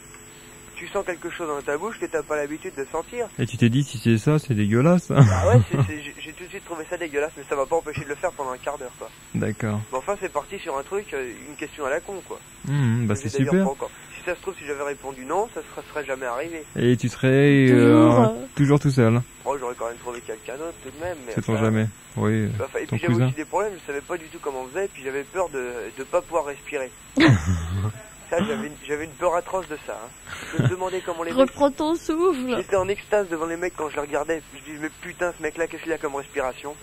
Tu sens quelque chose dans ta bouche que t'as pas l'habitude de sentir. Et tu t'es dit si c'est ça, c'est dégueulasse. Ah ouais, j'ai tout de suite trouvé ça dégueulasse, mais ça m'a pas empêché de le faire pendant un quart d'heure quoi. D'accord. Mais enfin c'est parti sur un truc, une question à la con quoi. Bah c'est super. Si ça se trouve si j'avais répondu non, ça serait jamais arrivé. Et tu serais toujours tout seul. Oh j'aurais quand même trouvé quelqu'un d'autre tout de même. C'est jamais. Oui. Et puis j'avais aussi des problèmes, je savais pas du tout comment on faisait, et puis j'avais peur de pas pouvoir respirer. Ça, j'avais une peur atroce de ça. Hein. Je me demandais comment les mecs... Reprends ton souffle. J'étais en extase devant les mecs quand je les regardais. Je disais, mais putain, ce mec-là, qu'est-ce qu'il a comme respiration?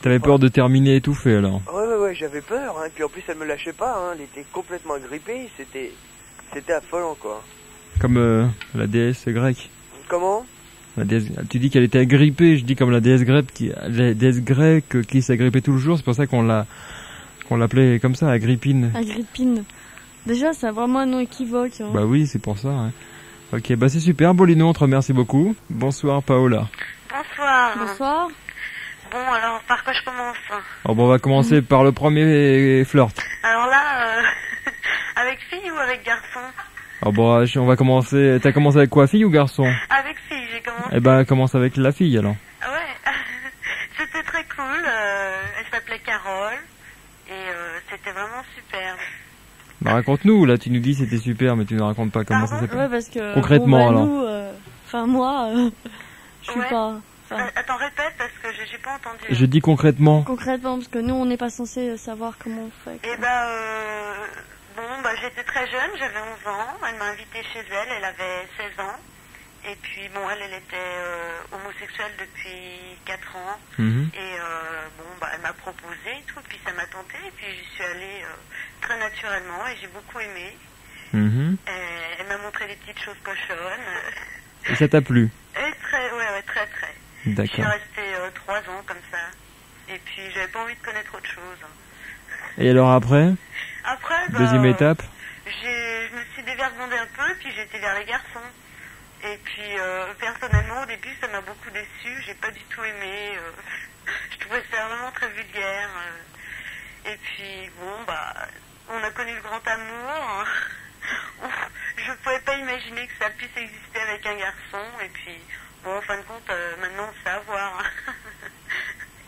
T'avais peur de terminer étouffé, alors? Ouais, j'avais peur. Hein. Puis en plus, elle me lâchait pas. Hein. Elle était complètement agrippée. C'était affolant, quoi. Comme la déesse grecque. Comment? La déesse... Tu dis qu'elle était agrippée. Je dis comme la déesse grecque qui s'agrippait tout le jour. C'est pour ça qu'on l'appelait comme ça, Agrippine. Agrippine. Déjà, c'est vraiment un nom équivoque. Hein. Bah oui, c'est pour ça. Hein. Ok, bah c'est super, Bolino, on te remercie beaucoup. Bonsoir, Paola. Bonsoir. Bonsoir. Bon, alors, par quoi je commence? Oh, bon, on va commencer par le premier flirt. Alors là, avec fille ou avec garçon? Oh, bon, on va commencer... T'as commencé avec quoi, fille ou garçon? Avec fille, j'ai commencé. Eh ben, commence avec la fille, alors. Ouais, c'était très cool. Elle s'appelait Carole. Et c'était vraiment superbe. Bah raconte-nous, là tu nous dis c'était super mais tu ne racontes pas comment ça s'appelle. Ouais parce que concrètement alors. Nous, moi, je suis pas... Attends, répète parce que j'ai pas entendu. Je dis concrètement. Concrètement parce que nous on n'est pas censé savoir comment on fait. Et j'étais très jeune, j'avais 11 ans, elle m'a invitée chez elle, elle avait 16 ans. Et puis, bon, elle était homosexuelle depuis 4 ans. Et elle m'a proposé et tout, et puis ça m'a tenté. Et puis, j'y suis allée très naturellement et j'ai beaucoup aimé. Elle m'a montré des petites choses cochonnes. Et ça t'a plu? Et très. D'accord. Je suis restée 3 ans comme ça. Et puis, j'avais pas envie de connaître autre chose. Et alors après? Après, deuxième étape? Je me suis dévergondée un peu, puis j'ai été vers les garçons. Et puis, personnellement, au début, ça m'a beaucoup déçue. J'ai pas du tout aimé. Je trouvais ça vraiment très vulgaire. Et puis, on a connu le grand amour. Je pouvais pas imaginer que ça puisse exister avec un garçon. Et puis, en fin de compte, maintenant, on sait avoir.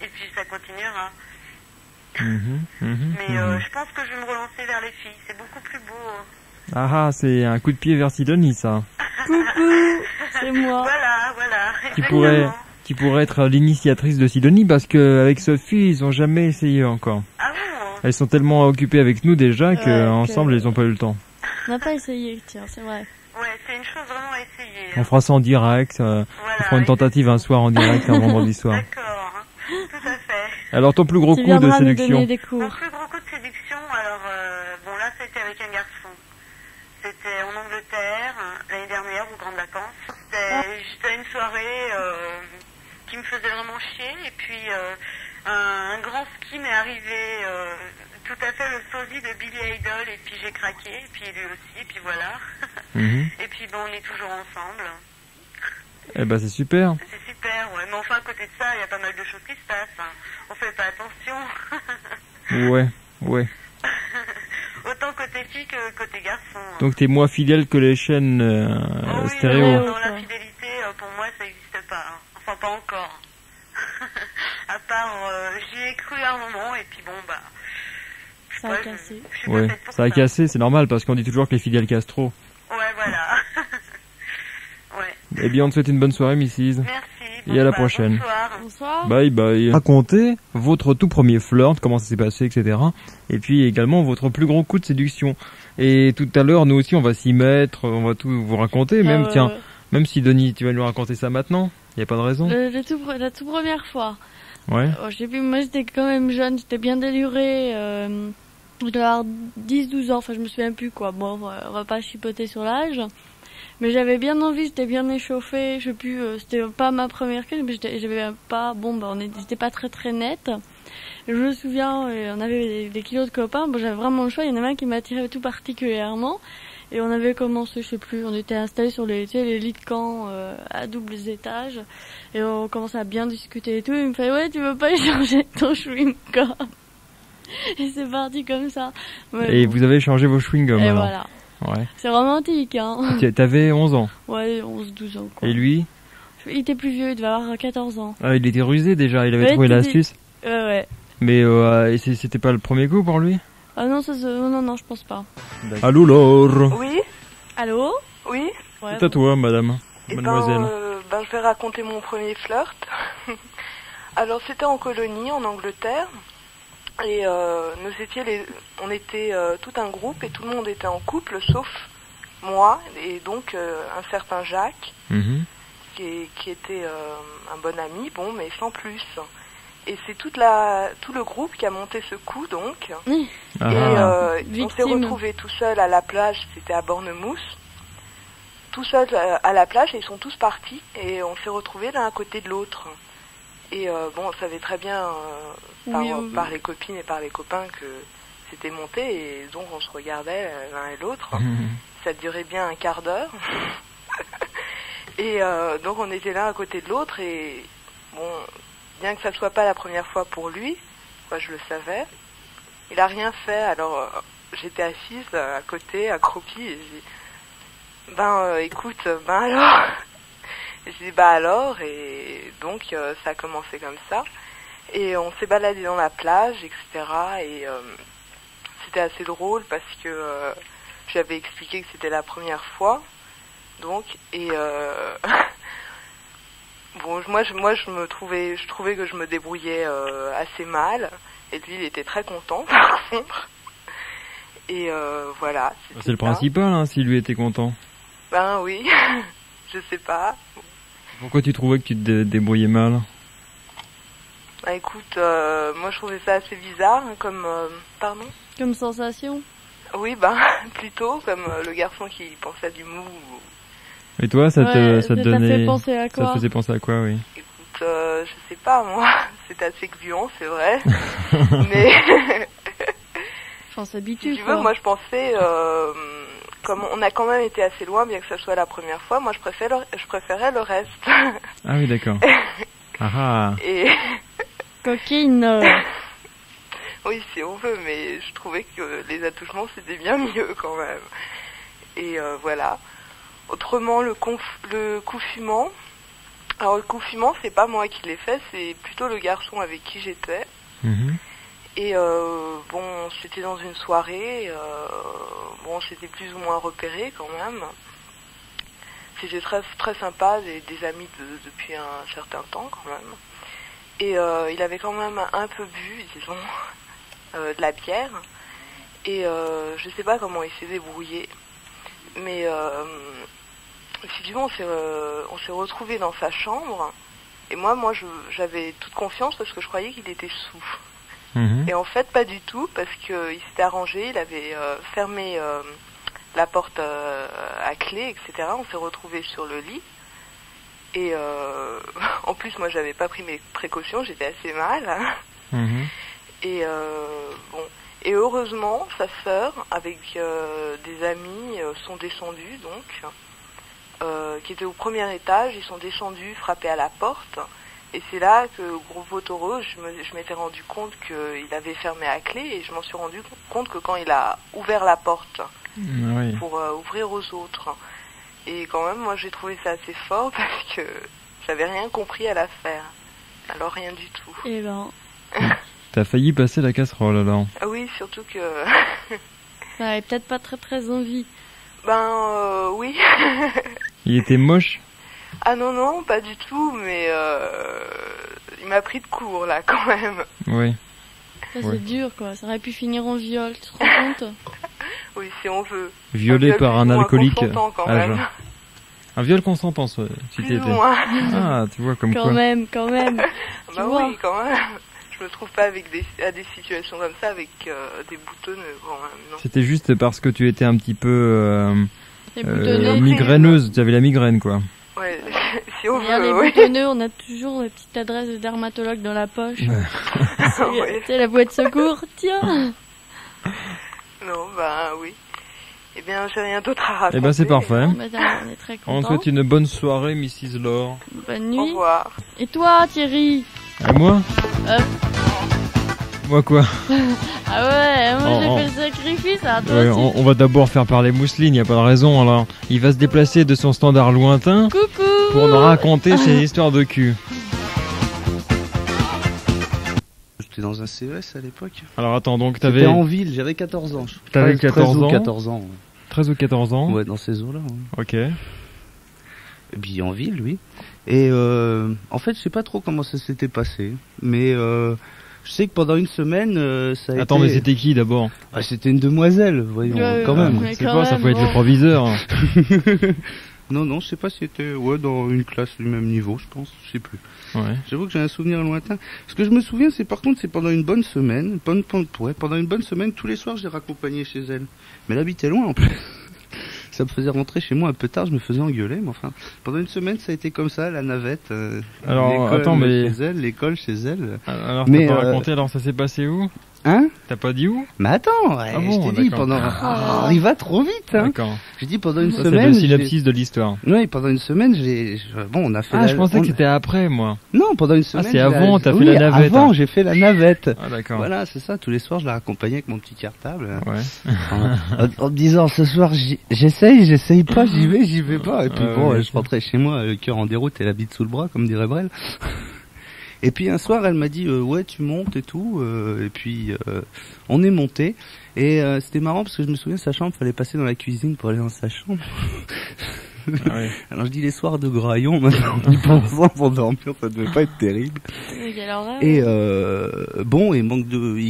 Et puis, ça continuera. Mais je pense que je vais me relancer vers les filles. C'est beaucoup plus beau. Ah, c'est un coup de pied vers Sidonie, ça. Coucou, c'est moi. Voilà. Qui pourrait être l'initiatrice de Sidonie parce que avec Sophie, ils ont jamais essayé encore. Ah bon? Elles sont tellement occupées avec nous déjà qu'ensemble, que- elles n'ont pas eu le temps. On n'a pas essayé, tiens, c'est vrai. Ouais, c'est une chose vraiment à essayer. On fera ça en direct. Voilà, On fera une tentative un soir en direct, un vendredi soir. D'accord, hein, tout à fait. Alors, ton plus gros Tu coup de viendras nous séduction. donner des Mon cours. plus gros coup de séduction, alors bon là c'était avec un garçon. C'était en Angleterre l'année dernière aux grandes vacances. J'étais à une soirée qui me faisait vraiment chier et puis un grand ski m'est arrivé tout à fait le sosie de Billy Idol et puis j'ai craqué et puis lui aussi et puis voilà. Mhm. Et puis bon on est toujours ensemble. Eh ben, c'est super. C'est super, ouais. Mais enfin à côté de ça il y a pas mal de choses qui se passent. Hein. On fait pas attention. Ouais. Autant côté fille que côté garçon. Donc, t'es moins fidèle que les chaînes Oh oui, stéréo. ouais. non, la fidélité, pour moi, ça n'existe pas. Hein. Enfin, pas encore. À part, j'y ai cru à un moment, et puis bon, bah... je sais Ça a pas, cassé. je suis Ouais, pas faite pour ça a cassé, c'est normal parce qu'on dit toujours que les fidèles cassent trop. Ouais, voilà. Ouais. Eh bien, on te souhaite une bonne soirée, Mrs. Merci. Et à la prochaine. Bonsoir. Bonsoir. Bye bye. Racontez votre tout premier flirt, comment ça s'est passé, etc. Et puis également votre plus gros coup de séduction. Et tout à l'heure, nous aussi, on va s'y mettre, on va tout vous raconter. Même, Ah, tiens, même si Denis, tu vas nous raconter ça maintenant, il n'y a pas de raison. la toute première fois. Ouais. Oh, je sais plus, moi j'étais quand même jeune, j'étais bien délurée. Je devais avoir 10-12 ans, enfin je me souviens plus quoi. Bon, on va pas chipoter sur l'âge. Mais j'avais bien envie, j'étais bien échauffée. Je sais plus, c'était pas ma première queue, mais j'avais pas, j'étais pas très nette. Je me souviens, on avait des kilos de copains, bon j'avais vraiment le choix, il y en avait un qui m'attirait tout particulièrement. Et on avait commencé, je sais plus, on était installés sur les lits de camp à doubles étages. Et on commençait à bien discuter et tout. Il me fait, ouais, tu veux pas échanger ton chewing-gum? Et c'est parti comme ça. Ouais, Et bon. vous avez changé vos chewing-gums Et alors. voilà. Ouais. C'est romantique, hein. T'avais 11 ans. Ouais, 11-12 ans, quoi. Et lui? Il était plus vieux, il devait avoir 14 ans. Ah, il était rusé déjà, il avait Ouais, trouvé t'étais- l'astuce. Ouais. Mais et c'était pas le premier coup pour lui? Ah non, non, je pense pas. Allô Laure. Oui, Allô? oui. Ouais. C'est à toi, madame. Et Mademoiselle. je vais raconter mon premier flirt. Alors c'était en colonie en Angleterre et on était tout un groupe et tout le monde était en couple sauf moi et donc un certain Jacques Mhm. qui était un bon ami, bon mais sans plus. Et c'est tout le groupe qui a monté ce coup donc. Ah. Et on s'est Victime. retrouvés tout seuls à la plage, c'était à Bournemouth. Tout seuls à la plage et ils sont tous partis et on s'est retrouvés l'un à côté de l'autre. Et bon, on savait très bien Oui. par les copines et par les copains que c'était monté et donc on se regardait l'un et l'autre. Ça durait bien un quart d'heure. Et donc on était l'un à côté de l'autre et bon, bien que ça soit pas la première fois pour lui, moi je le savais, il a rien fait. Alors j'étais assise à côté, accroupie et je dis écoute, alors. Et je dis alors et donc ça a commencé comme ça et on s'est baladé dans la plage, etc. Et c'était assez drôle parce que j'avais expliqué que c'était la première fois, donc et bon moi je trouvais que je me débrouillais assez mal et lui il était très content par contre et voilà. C'est le principal, hein, si lui était content. Ben oui, je sais pas. Pourquoi tu trouvais que tu te débrouillais mal? Bah écoute, moi je trouvais ça assez bizarre, comme... pardon? Comme sensation. Oui, plutôt comme le garçon qui pensait à du mou. Et toi, ça te ça t'a donnait... fait penser à Ça quoi? te faisait penser à quoi, oui? Écoute, je sais pas, moi, c'était assez gluant, c'est vrai. Mais, On s'habitue, si tu quoi. veux, moi je pensais... comme on a quand même été assez loin, bien que ça soit la première fois, moi je préférais le reste. Ah oui, d'accord. Ah. Et... Coquine. Oui, si on veut, mais je trouvais que les attouchements c'était bien mieux quand même. Et voilà. Autrement, le coup fumant. Alors le coup fumant, c'est pas moi qui l'ai fait, c'est plutôt le garçon avec qui j'étais. Mhm. Et bon, c'était dans une soirée. Bon, c'était plus ou moins repéré quand même. C'était très très sympa, des amis depuis un certain temps quand même. Et il avait quand même un peu bu, disons. de la bière. Et je sais pas comment il s'est débrouillé. Mais effectivement, on s'est retrouvés dans sa chambre. Et moi j'avais toute confiance parce que je croyais qu'il était sous. Et en fait, pas du tout, parce qu'il s'était arrangé, il avait fermé la porte à clé, etc. On s'est retrouvés sur le lit. Et en plus, moi, j'avais pas pris mes précautions, j'étais assez mal. Et bon, et heureusement, sa sœur, avec des amis, sont descendus, donc, qui étaient au premier étage, ils sont descendus, frappés à la porte. Et c'est là que, gros potereau, je m'étais rendu compte qu'il avait fermé à clé, et je m'en suis rendu compte que quand il a ouvert la porte pour ouvrir aux autres. Et quand même, moi, j'ai trouvé ça assez fort parce que j'avais rien compris à l'affaire. Alors, rien du tout. Et ben... T'as failli passer la casserole, alors. Ah oui, surtout que... Ça avait peut-être pas très très envie. Ben, oui. Il était moche? Ah non, pas du tout, mais il m'a pris de court, là, quand même. Oui. Ça, c'est dur, quoi. Ça aurait pu finir en viol, tu te rends compte? Oui, si on veut. Violé par un alcoolique quand même. Un viol consentant, si Plus ou moins. Ah, tu vois, comme quand quoi. Quand même. Bah oui, quand même. Je me trouve pas à des situations comme ça avec des boutonneux, quand même. Non. C'était juste parce que tu étais un petit peu migraineuse. Tu avais la migraine, quoi. Ouais, si on Regarde, veut, les boutonneux, on a toujours la petite adresse de dermatologue dans la poche. C'est la boîte secours, tiens. Non, bah oui. Eh bien, j'ai rien d'autre à raconter. Eh ben, c'est parfait. On est très contents. On te souhaite une bonne soirée, Mrs. Laure. Bonne nuit. Au revoir. Et toi, Thierry? Et moi? Moi quoi? Ah ouais, moi j'ai fait le sacrifice, toi ouais, aussi. on va d'abord faire parler Mousseline, y a pas de raison, alors. Il va se déplacer de son standard lointain Coucou pour nous raconter ses histoires de cul. J'étais dans un CES à l'époque. Alors attends, donc J'étais en ville, j'avais 14 ans. T'avais 14 ans? 14 ans. Ouais. 13 ou 14 ans? Ouais, dans ces eaux-là. Ouais. Ok. Et puis en ville, oui. Et en fait, je sais pas trop comment ça s'était passé, mais je sais que pendant une semaine, ça a été... Attends, mais c'était qui d'abord? Ah, c'était une demoiselle, voyons, quand même. C'est quoi, ça peut être le proviseur. Non, je sais pas si c'était dans une classe du même niveau, je pense, je sais plus. Ouais. J'avoue que j'ai un souvenir lointain. Ce que je me souviens, c'est par contre, c'est pendant une bonne semaine, pendant une bonne semaine, tous les soirs, je l'ai raccompagnée chez elle. Mais elle habitait loin en plus. Ça me faisait rentrer chez moi un peu tard, je me faisais engueuler, mais enfin, pendant une semaine, ça a été comme ça, la navette. Alors, attends, mais... chez elle, l'école chez elle. Alors, t'as pas raconté, alors ça s'est passé où? Hein? T'as pas dit où? Mais attends, ouais, ah bon, je t'ai dit pendant... il va trop vite, hein. D'accord. J'ai dit pendant une ça, semaine... C'est le synopsis de l'histoire. Oui, pendant une semaine, on a fait je pensais que c'était après, moi. Non, pendant une semaine... Ah, c'est avant, t'as fait la navette. Avant, j'ai fait la navette. Ah, d'accord. Voilà, c'est ça, tous les soirs, je la raccompagnais avec mon petit cartable. Ouais. En me disant, ce soir, j'essaye pas, j'y vais pas. Et puis je rentrais chez moi, le cœur en déroute et la bite sous le bras, comme dirait Brel. Et puis un soir, elle m'a dit ouais, tu montes et tout. Et puis on est monté. Et c'était marrant parce que je me souviens, sa chambre, fallait passer dans la cuisine pour aller dans sa chambre. Ah ouais. Alors je dis les soirs de graillon, maintenant en y pensant pour dormir, ça devait pas être terrible. Et il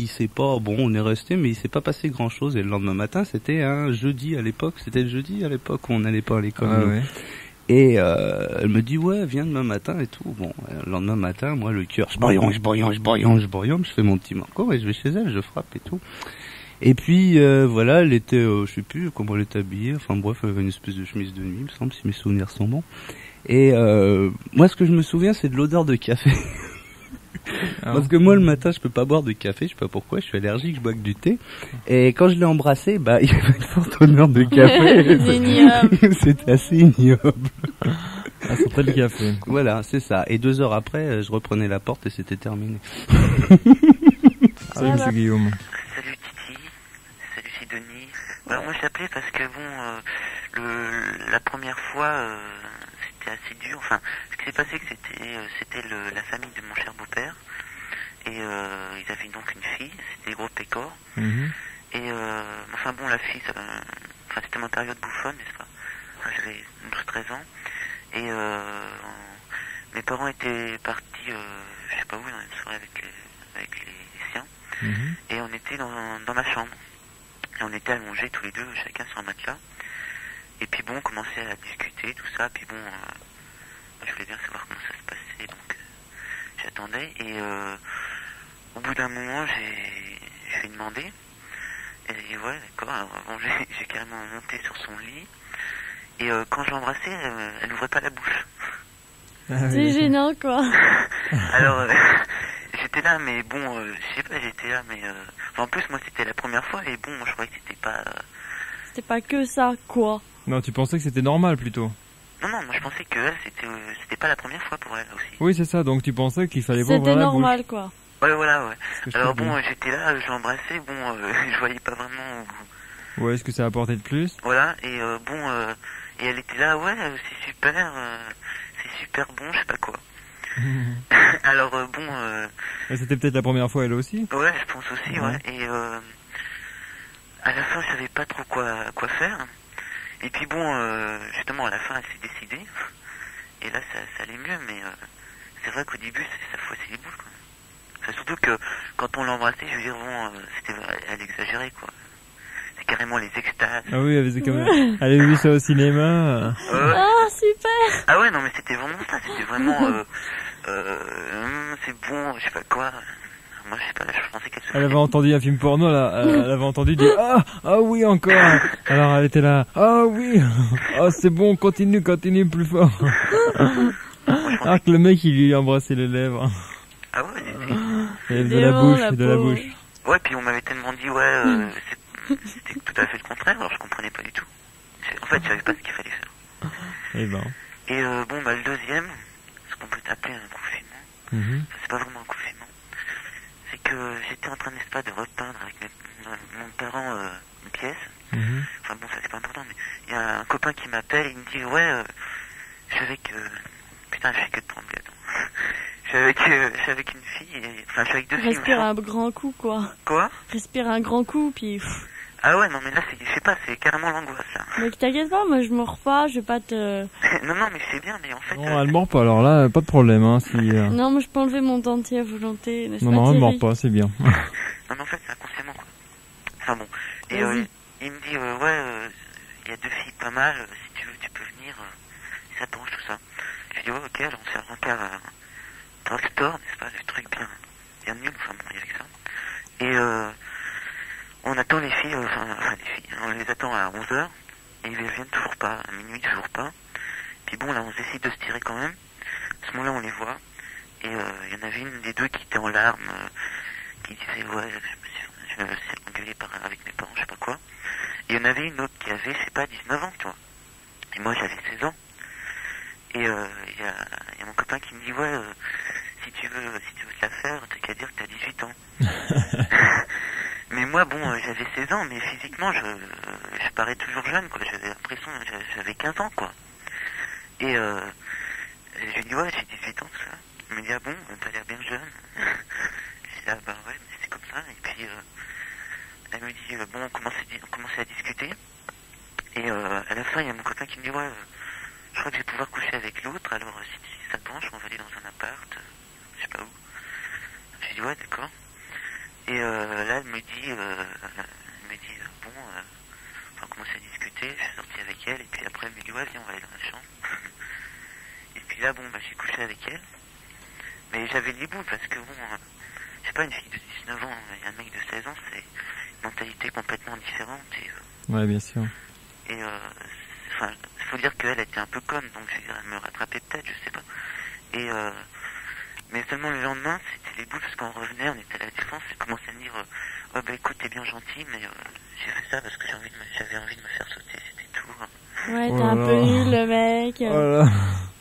s'est pas, on est resté, mais il s'est pas passé grand chose. Et le lendemain matin, c'était un jeudi à l'époque, où on n'allait pas à l'école. Ouais. Et elle me dit ouais, viens demain matin et tout. Bon, le lendemain matin, moi le cœur, je boyonne, je fais mon petit marco et je vais chez elle, je frappe et tout. Et puis voilà, elle était, je sais plus comment elle était habillée. Enfin bref, elle avait une espèce de chemise de nuit, il me semble, si mes souvenirs sont bons. Et moi, ce que je me souviens, c'est de l'odeur de café. Parce que moi, le matin, je peux pas boire de café, je sais pas pourquoi, je suis allergique, je bois que du thé. Et quand je l'ai embrassé, il y avait une forte odeur de café. C'était assez ignoble. Ah, c'était le café. Voilà, c'est ça. Et 2 heures après, je reprenais la porte et c'était terminé. Salut, monsieur Guillaume. Salut Titi, salut Sidonie. Alors moi je t'appelais parce que la première fois c'était assez dur. Enfin, ce qui s'est passé, que c'était la famille de mon cher beau-père et ils avaient donc une fille, c'était des gros pécores. Et la fille, c'était ma période bouffonne, n'est-ce pas? Enfin, j'avais 12-13 ans et mes parents étaient partis, je sais pas où, dans une soirée avec les siens. Et on était dans ma chambre. Et on était allongés tous les deux, chacun sur un matelas. Et puis bon, on commençait à discuter, tout ça. Puis bon, je voulais bien savoir comment ça se passait, donc j'attendais. Et au bout d'un moment, je lui ai demandé. Elle a dit ouais, d'accord. Alors bon, j'ai carrément monté sur son lit. Et quand je l'embrassais, elle n'ouvrait pas la bouche. C'est gênant, quoi. Alors, j'étais là, mais bon, je sais pas, j'étais là, mais... Enfin, en plus, moi, c'était la première fois, et bon, moi, je croyais que c'était pas... C'était pas que ça, quoi. Non, tu pensais que c'était normal, plutôt. Non, moi, je pensais que elle, c'était pas la première fois pour elle, aussi. Oui, c'est ça, donc tu pensais qu'il fallait pas ouvrir la bouche. C'était normal, quoi. Ouais, voilà, ouais. Alors bon, j'étais là, je l'embrassais, bon, je voyais pas vraiment... Ouais, est-ce que ça apportait de plus? Voilà, et bon, et elle était là, ouais, c'est super bon, je sais pas quoi. Alors bon... C'était peut-être la première fois elle aussi? Ouais, je pense aussi, ouais. Et à la fin, je savais pas trop quoi faire. Et puis bon, justement, à la fin, elle s'est décidée. Et là, ça allait mieux, mais c'est vrai qu'au début, ça fouettait les boules, quoi. Enfin, surtout que quand on l'embrassait, je veux dire, bon, elle exagérait, quoi. C'est carrément les extases. Ah oui, c'est comme... Elle avait vu ça au cinéma. Ah, super! Ah ouais, non, mais c'était vraiment ça, c'était vraiment... c'est bon, je sais pas quoi... Moi, je sais pas, je pensais qu'elle se... Elle avait entendu un film porno, là, elle avait entendu dire ah oui, encore. Alors elle était là, ah oui, ah c'est bon, continue plus fort. Alors que le mec, il lui embrassait les lèvres. Ah ouais, et de la bouche. Ouais, puis on m'avait tellement dit, ouais, c'était tout à fait le contraire, alors je comprenais pas du tout. En fait, je savais pas ce qu'il fallait faire. Et bon, le deuxième, ce qu'on peut appeler un confinement, c'est pas vraiment un confinement. C'est que j'étais en train, n'est-ce pas, de repeindre avec mon parent une pièce. Enfin bon, ça c'est pas important, mais il y a un copain qui m'appelle et il me dit, ouais, je suis avec... Putain, je fais que de prendre bientôt. Je suis avec une fille, enfin je suis avec deux filles. Respire un grand coup, quoi. Quoi? Respire un grand coup, puis... Ah ouais, non mais là, je sais pas, c'est carrément l'angoisse, là. Mais t'inquiète pas, moi je mords pas, je vais pas te... non, mais c'est bien, mais en fait... Non, elle mord pas, alors là, pas de problème, hein, si... Non, moi je peux enlever mon dentier à volonté, n'est-ce pas, Non, elle Thierry? mord pas, c'est bien. Non, mais en fait, c'est inconsciemment, quoi. Enfin bon. Et il me dit, ouais, il y a deux filles pas mal, si tu veux, tu peux venir, ça t'arrange tout ça. Je dis, ouais, ok, alors on s'est rentré à un drugstore, n'est-ce pas, le truc bien nul, enfin bon, il y avait que ça. Et on attend les filles, on les attend à 11h, et ils viennent toujours pas, à minuit toujours pas. Puis bon, là, on décide de se tirer quand même. À ce moment-là, on les voit, et il y en avait une des deux qui était en larmes, qui disait, ouais, je me suis engueulé avec mes parents, je sais pas quoi. Et il y en avait une autre qui avait, je sais pas, 19 ans, tu vois. Et moi, j'avais 16 ans. Et il y a mon copain qui me dit, ouais, si tu veux te la faire, t'as qu'à dire que t'as 18 ans. Mais moi, bon, j'avais 16 ans, mais physiquement, je parais toujours jeune, quoi. J'avais l'impression, j'avais 15 ans, quoi. Et je lui dis, ouais, j'ai 18 ans, tout ça. Il me dit, ah bon, t'as l'air bien jeune. Je dis, ah bah ouais, mais c'est comme ça. Et puis, elle me dit, bon, on commençait à discuter. Et à la fin, il y a mon copain qui me dit, ouais, je crois que je vais pouvoir coucher avec l'autre, alors si ça te branche, on va aller dans un appart, je sais pas où. Je dis, ouais, d'accord. Et là, elle me dit, bon, on va commencer à discuter, je suis sorti avec elle, et puis après, elle me dit, ouais, viens, on va aller dans la chambre. Et puis là, bon, j'ai couché avec elle. Mais j'avais les bouts, parce que bon, je sais pas, une fille de 19 ans et un mec de 16 ans, c'est une mentalité complètement différente. Et, ouais, bien sûr. Et, enfin, il faut dire qu'elle était un peu conne, donc je veux dire, elle me rattrapait peut-être, je sais pas. Et, mais seulement le lendemain, c'était les boules, parce qu'on revenait, on était à la défense, elle commençait à me dire, oh bah écoute, t'es bien gentil, mais j'ai fait ça parce que j'avais envie de me faire sauter, c'était tout. Ouais, t'es un peu nul, le mec.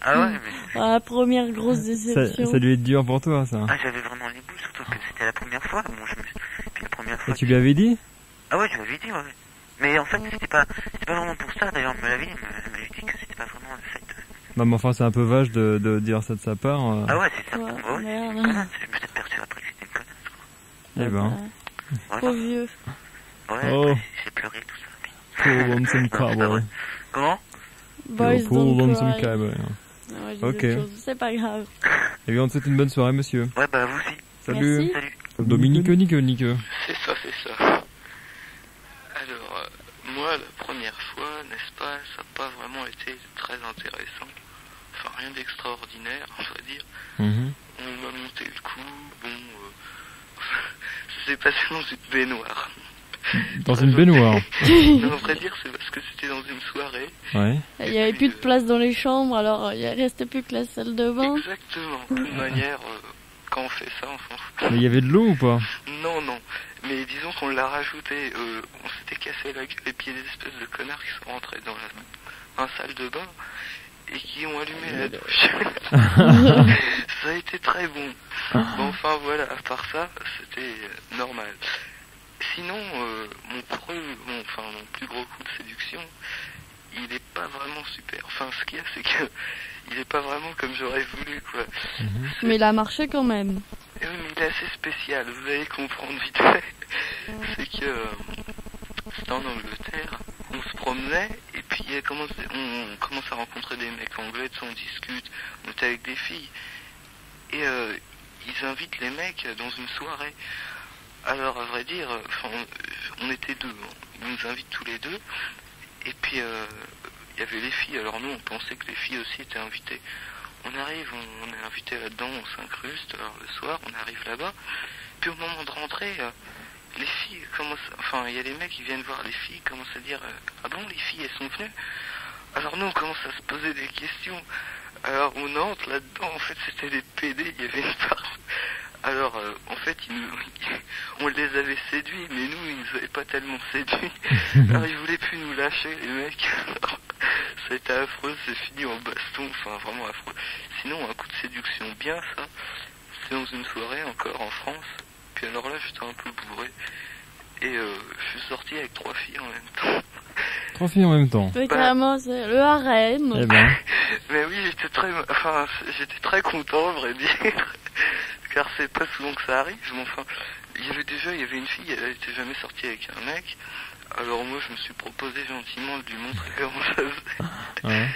Ah ouais, mais... La première grosse déception. Ça devait être dur pour toi, ça. Ah, j'avais vraiment les boules, surtout que c'était la première fois. Bon, puis la première fois... Et tu lui avais dit? Ah ouais, je lui avais dit, ouais. Mais en fait, c'était pas vraiment pour ça, d'ailleurs, elle me l'avait dit, elle m'avait dit que c'était pas vraiment le fait de... Bah, mais enfin, c'est un peu vache de dire ça de sa part. Ah ouais, c'est ça. Ouais, merde. c'est une connasse. Je me suis aperçu après que c'était une connasse, quoi. Eh ben. Ouais, trop vieux. Ouais, oh. J'ai pleuré, tout ça. Poor lonesome cowboy. Comment? Boys Poor don't lonesome cry. cowboy. Ouais, ok. c'est pas grave. Et bien, on te souhaite une bonne soirée, monsieur. Ouais, bah, vous aussi. Salut. Merci. Salut. Dominique Nique. C'est ça. Alors, moi, la première fois, n'est-ce pas, ça n'a pas vraiment été très intéressant. Enfin, rien d'extraordinaire, on va dire. Mhm. On m'a monté le coup, bon... ça s'est passé dans une baignoire. Dans une baignoire. Non, à vrai dire, c'est parce que c'était dans une soirée. Ouais. Il n'y avait plus de place dans les chambres, alors il ne restait plus que la salle de bain. Exactement. De toute manière, quand on fait ça, on s'en fout. Mais il y avait de l'eau ou pas? Non. Mais disons qu'on l'a rajouté. On s'était cassé la gueule et puis il y a des espèces de connards qui sont rentrés dans la salle de bain et qui ont allumé la douche. Ça a été très bon. Bon, enfin voilà, à part ça, c'était normal. Sinon, mon plus gros coup de séduction, il est pas vraiment super. Enfin, ce qu'il y a, c'est que il est pas vraiment comme j'aurais voulu, quoi. Mais il a marché quand même. Et oui, mais il est assez spécial, vous allez comprendre vite fait. C'est que c'était en Angleterre, on se promenait, et puis on commence à rencontrer des mecs anglais, on discute, on était avec des filles. Et ils invitent les mecs dans une soirée. Alors, à vrai dire, on était deux, ils nous invitent tous les deux, et puis il y avait les filles, alors nous on pensait que les filles aussi étaient invitées. On arrive, on est invité là-dedans, on s'incruste, alors le soir, on arrive là-bas, puis au moment de rentrer, les filles commencent, il y a les mecs qui viennent voir les filles, commencent à dire, ah bon, les filles elles sont venues? Alors nous on commence à se poser des questions, alors on entre là-dedans, en fait c'était des PD, il y avait une part... Alors, en fait, on les avait séduits, mais nous, ils nous avaient pas tellement séduits. Alors, ils voulaient plus nous lâcher, les mecs. Alors, ça a été affreux, c'est fini en baston, enfin, vraiment affreux. Sinon, un coup de séduction bien, ça, c'est dans une soirée, encore, en France. Puis alors là, j'étais un peu bourré. Et je suis sorti avec 3 filles en même temps. 3 filles en même temps. Oui, carrément, c'est le harem. Eh ben. Mais oui, j'étais très content, à vrai dire. Car c'est pas souvent que ça arrive, mais enfin, il y avait une fille, elle était jamais sortie avec un mec, alors moi je me suis proposé gentiment de lui montrer comment ça faisait. Ouais.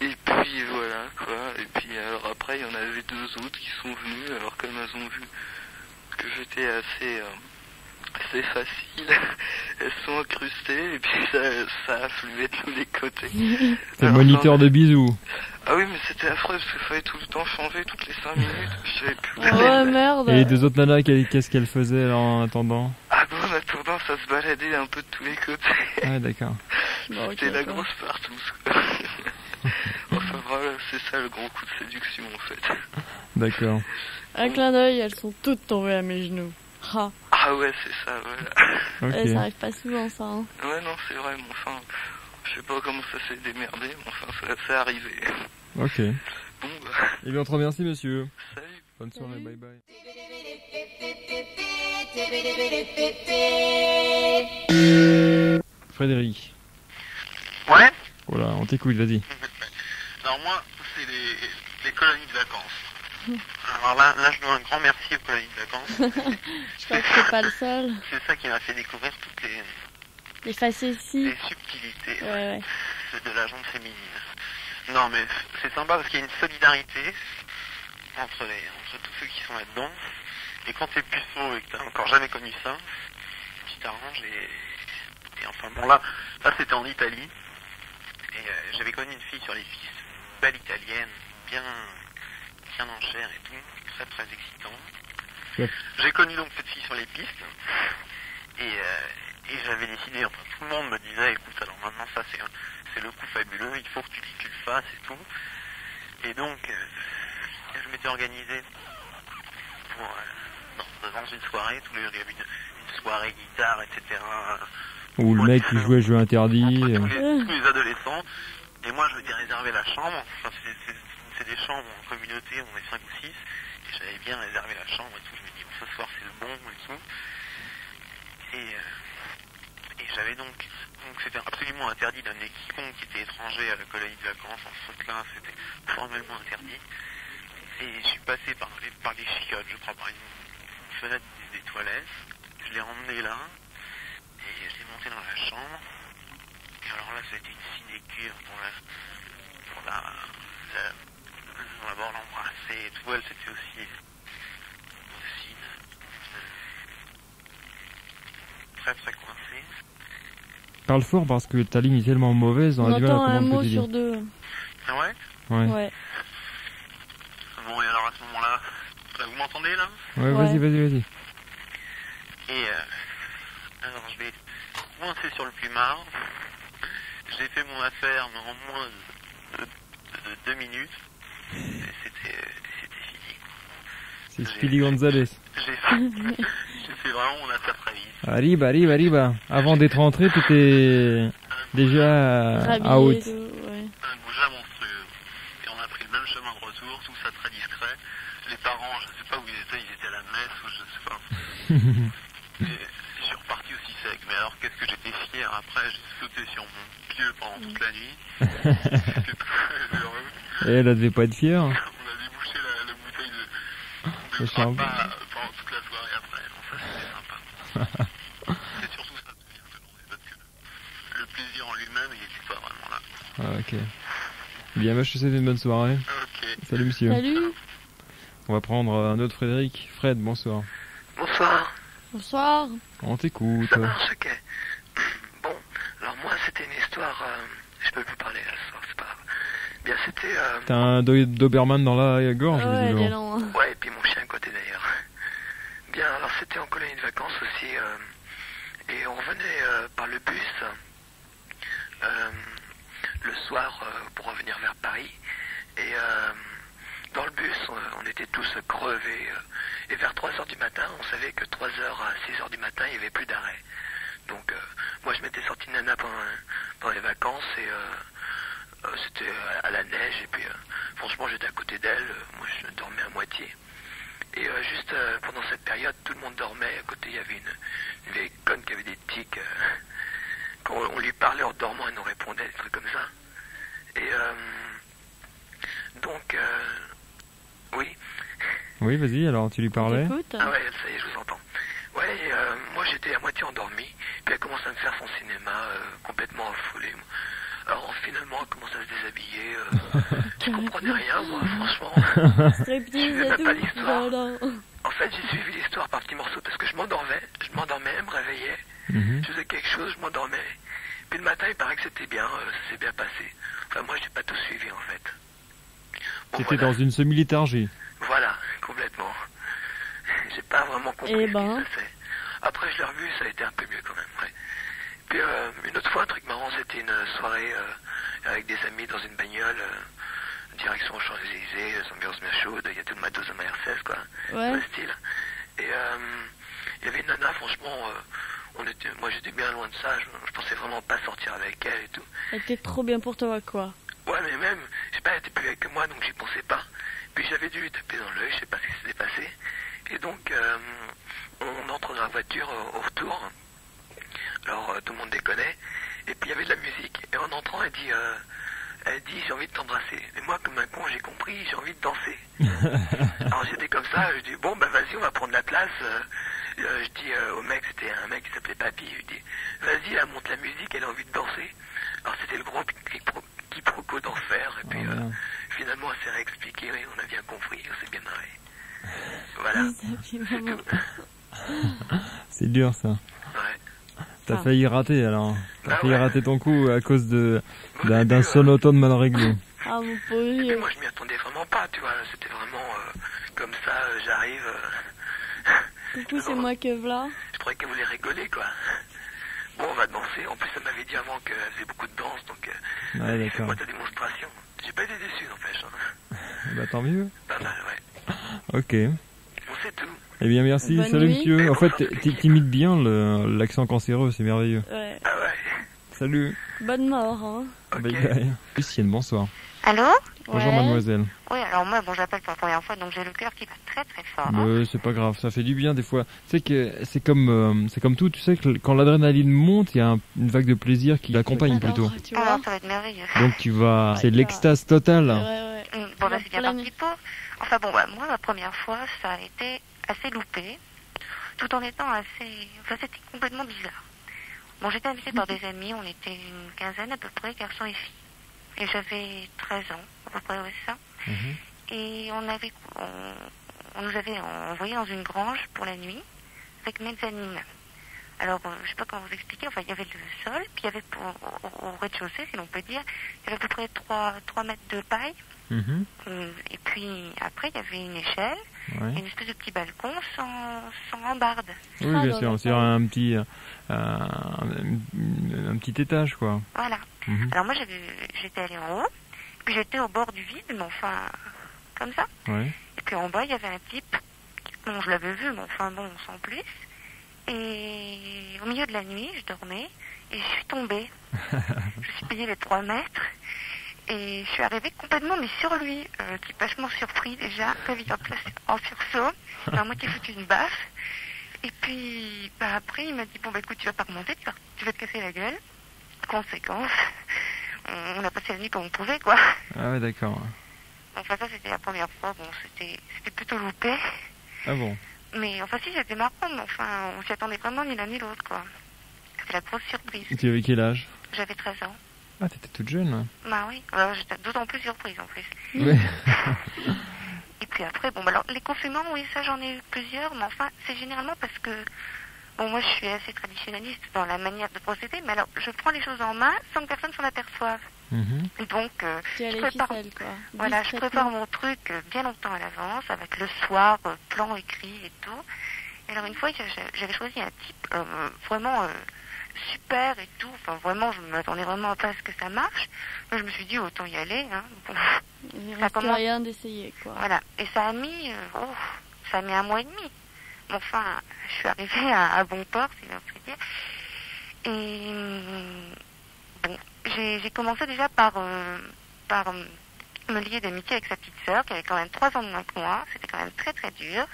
Et puis voilà, quoi, et puis alors après il y en avait 2 autres qui sont venus, alors comme elles ont vu que j'étais assez facile, elles sont incrustées, et puis ça affluait de tous les côtés. C'est moniteur de bisous. Ah oui, mais c'était affreux parce qu'il fallait tout le temps changer toutes les 5 minutes. Je savais plus. Oh merde. Et les 2 autres nanas, qu'est-ce qu'elles faisaient alors, en attendant? Ah bon, en attendant, ça se baladait un peu de tous les côtés. Ah d'accord. C'était la grosse partouze. Enfin voilà, c'est ça le gros coup de séduction en fait. D'accord. Un clin d'œil, elles sont toutes tombées à mes genoux. Ah, Ah ouais, c'est ça, voilà. Ok. ça arrive pas souvent ça. Hein. Ouais, non, c'est vrai, mais enfin, je sais pas comment ça s'est démerdé, mais enfin, ça s'est arrivé. Ok. Bon, bah, Eh bien, on te remercie, monsieur. salut. Bonne soirée, bye bye. Frédéric. Ouais. Voilà, on t'écoute, vas-y. Alors moi, c'est les colonies de vacances. Alors là, je dois un grand merci aux colonies de vacances. Je crois que c'est pas le seul. C'est ça qui m'a fait découvrir toutes Les facéties. les subtilités Ouais. de la jante féminine. Non mais c'est sympa parce qu'il y a une solidarité entre tous ceux qui sont là-dedans. Et quand t'es puceau et que t'as encore jamais connu ça, tu t'arranges et enfin bon là c'était en Italie. Et j'avais connu une fille sur les pistes, belle italienne, bien en chair et tout, très très excitant. Ouais. J'ai connu donc cette fille sur les pistes et j'avais décidé, enfin tout le monde me disait écoute alors maintenant ça c'est le coup fabuleux, il faut que tu le fasses et tout. Et donc je m'étais organisé pour dans une soirée, tous les jours il y avait une soirée guitare, etc. Ou le mec qui jouait jeu interdit. Entre tous les adolescents. Et moi je m'étais réservé la chambre, enfin c'est des chambres en communauté, on est 5 ou 6, et j'avais bien réservé la chambre et tout, je me dis ce soir c'est le bon et tout. Et j'avais donc c'était absolument interdit d'amener quiconque qui était étranger à la colonie de vacances, en ce truc-là c'était formellement interdit. Et je suis passé par les chiottes, je crois, par une fenêtre des toilettes, je l'ai emmené là, et je l'ai monté dans la chambre. Et alors là, c'était une sinécure pour d'abord l'embrasser et tout. Elle, c'était aussi très très coincé. Parle fort parce que ta ligne est tellement mauvaise, on a du mal à entend un comprendre mot ce que tu sur dis. deux. Ah ouais? Ouais. Bon, et alors à ce moment-là, vous m'entendez là? Ouais, vas-y. Et alors je l'ai coincé sur le plumard. J'ai fait mon affaire mais en moins de 2 minutes. Et c'était fini. C'est Speedy Gonzalez. J'ai fait vraiment mon affaire très vite. Arriba. Avant d'être rentré, t'étais déjà out. Un goujat monstrueux. Et on a pris le même chemin de retour, tout ça très discret. Les parents, je sais pas où ils étaient à la messe ou je sais pas. Et je suis reparti aussi sec. Mais alors qu'est-ce que j'étais fier après, j'ai sauté sur mon pieu pendant toute la nuit. J'étais très heureux. Et elle devait pas être fière. On a débouché la bouteille de grappa pendant toute la soirée après. Donc ça c'était sympa. C'est surtout ça de venir se demander parce que le plaisir en lui-même il était pas vraiment là. Ah, ok. Bien, moi je te souhaite une bonne soirée. Ok. Salut monsieur. Salut. On va prendre un autre Frédéric. Fred, bonsoir. Bonsoir. Bonsoir. On t'écoute. Ça marche, ok. Bon, alors moi c'était une histoire... je peux plus parler là ce soir, c'est pas grave. Bien, c'était... T'as un Doberman dans la gorge, visiblement. Ouais, et puis mon chien à côté d'ailleurs. Bien, alors c'était en colonie de vacances aussi. Et on revenait par le bus le soir pour revenir vers Paris. Et dans le bus, on était tous crevés. Et vers 3h du matin, on savait que 3h à 6h du matin, il n'y avait plus d'arrêt. Donc moi je m'étais sorti nana pendant les vacances et c'était à la neige et puis franchement j'étais à côté d'elle, moi je dormais à moitié. Et juste pendant cette période, tout le monde dormait. À côté il y avait une vieille conne qui avait des tics. Quand on lui parlait en dormant, elle nous répondait, des trucs comme ça. Et donc oui. Oui, vas-y, alors tu lui parlais. Ah ouais, ça y est, je vous entends. Ouais, et, moi j'étais à moitié endormi, puis elle commence à me faire son cinéma complètement affolé. Alors finalement elle commence à se déshabiller, je comprenais rien moi, franchement. Je suivais même pas l'histoire. En fait j'ai suivi l'histoire par petits morceaux parce que je m'endormais, elle me réveillait, je faisais quelque chose, je m'endormais. Puis le matin il paraît que c'était bien, ça s'est bien passé. Enfin moi j'ai pas tout suivi en fait. Bon, T'étais dans une semi-léthargie. Voilà, complètement. J'ai pas vraiment compris ce qui se passait. Après, je l'ai revu, ça a été un peu mieux quand même, ouais. Puis une autre fois, un truc marrant, c'était une soirée avec des amis dans une bagnole, direction Champs-Élysées, ambiance bien chaude, il y a tout le matos de ma R16, quoi, dans le style. Et il y avait une nana, franchement, moi j'étais bien loin de ça, je pensais vraiment pas sortir avec elle et tout. Elle était trop bien pour toi, quoi. Ouais, mais même, je sais pas, elle était plus avec moi, donc j'y pensais pas. Puis j'avais dû lui taper dans l'œil, je sais pas ce qui s'était passé. Et donc, on entre dans la voiture au retour. Alors, tout le monde déconnait. Et puis, il y avait de la musique. Et en entrant, elle dit j'ai envie de t'embrasser. Et moi, comme un con, j'ai compris, j'ai envie de danser. Alors, j'étais comme ça, je dis, bon, bah vas-y, on va prendre la place. Je dis au mec, c'était un mec qui s'appelait Papy, je dis, vas-y, là, monte la musique, elle a envie de danser. Alors, c'était le gros quiproquo d'enfer. Et puis, finalement, elle s'est réexpliquée, oui, on a bien compris, on s'est bien marré. Voilà. C'est dur ça. Ouais. T'as failli rater alors. T'as failli rater ton coup à cause d'un sonotone mal réglé. Ah mon pauvre. Et moi je m'y attendais vraiment pas, tu vois. C'était vraiment comme ça, j'arrive. Coucou, c'est moi que v'là. Je croyais qu'elle voulait rigoler quoi. Bon, on va danser. En plus, elle m'avait dit avant qu'elle faisait beaucoup de danse, donc ouais, fais-moi ta démonstration. J'ai pas été déçu n'empêche. Bah tant mieux. Pas mal, ouais. Ok. Bon, c'est tout. Eh bien merci, bonne salut nuit. monsieur. En fait, t'imites bien l'accent cancéreux, c'est merveilleux. Ouais. Ah ouais. Salut. Bonne mort, hein. Bye bye. Lucienne, bonsoir. Allô? Bonjour mademoiselle. Oui, alors moi, bon, j'appelle pour la première fois, donc j'ai le cœur qui bat très très fort. C'est pas grave, ça fait du bien des fois. Tu sais que c'est comme tout, tu sais que quand l'adrénaline monte, il y a une vague de plaisir qui l'accompagne plutôt. Alors, ça va être merveilleux. Donc tu vas, c'est l'extase totale. Bon, là, c'est bien parti pour. Enfin bon, bah, moi, la première fois, ça a été assez loupé, tout en étant assez... Enfin, c'était complètement bizarre. Bon, j'étais invitée par des amis, on était une quinzaine à peu près, garçons et filles. Et j'avais 13 ans, à peu près, ouais, c'est ça. Et on nous avait envoyés dans une grange pour la nuit, avec mezzanine. Alors, je sais pas comment vous expliquer, enfin, il y avait le sol, puis il y avait au rez-de-chaussée, si l'on peut dire, il y avait à peu près 3 mètres de paille. Et puis après, il y avait une échelle, Ouais. et une espèce de petit balcon sans rambarde. Oui, bien sûr, c'est un petit étage, quoi. Voilà. Mhm. Alors moi, j'étais allée en haut, puis j'étais au bord du vide, mais enfin, comme ça. Ouais. Et puis en bas, il y avait un type, bon, je l'avais vu, mais enfin bon, sans plus. Et au milieu de la nuit, je dormais, et je suis tombée. Je suis payée les 3 mètres. Et je suis arrivée complètement, mais sur lui, qui est vachement surpris déjà, réveillé en sursaut, il m'a à moitié foutu une baffe. Et puis, bah, après, il m'a dit, bon, bah, écoute, tu vas pas remonter, tu vas te casser la gueule. Conséquence, on a passé la nuit comme on pouvait, quoi. Ah ouais, d'accord. Enfin, ça, c'était la première fois, bon, c'était plutôt loupé. Ah bon? Mais, enfin, si, c'était marrant, mais enfin, on s'y attendait vraiment ni l'un ni l'autre, quoi. C'était la grosse surprise. Et tu avais quel âge? J'avais 13 ans. Ah, t'étais toute jeune. Bah oui, alors j'étais d'autant plus surprise en plus. Oui. Et puis après, bon, bah alors les confinements, oui, ça j'en ai eu plusieurs, mais enfin, c'est généralement parce que, bon, moi je suis assez traditionnaliste dans la manière de procéder, mais alors je prends les choses en main sans que personne s'en aperçoive. Donc, je prépare, voilà, je prépare mon truc bien longtemps à l'avance, avec le soir, plan écrit et tout. Et alors une fois, j'avais choisi un type vraiment super et tout, enfin vraiment, je m'attendais vraiment pas à ce que ça marche. Moi, je me suis dit, autant y aller, hein. Bon, Il ça reste commence... rien d'essayer, quoi. Voilà, et ça a mis 1 mois et demi. Mais enfin, je suis arrivée à bon port, si l'on peut dire. Et bon, j'ai commencé déjà par me lier d'amitié avec sa petite sœur, qui avait quand même 3 ans de moins que moi. C'était quand même très très dur.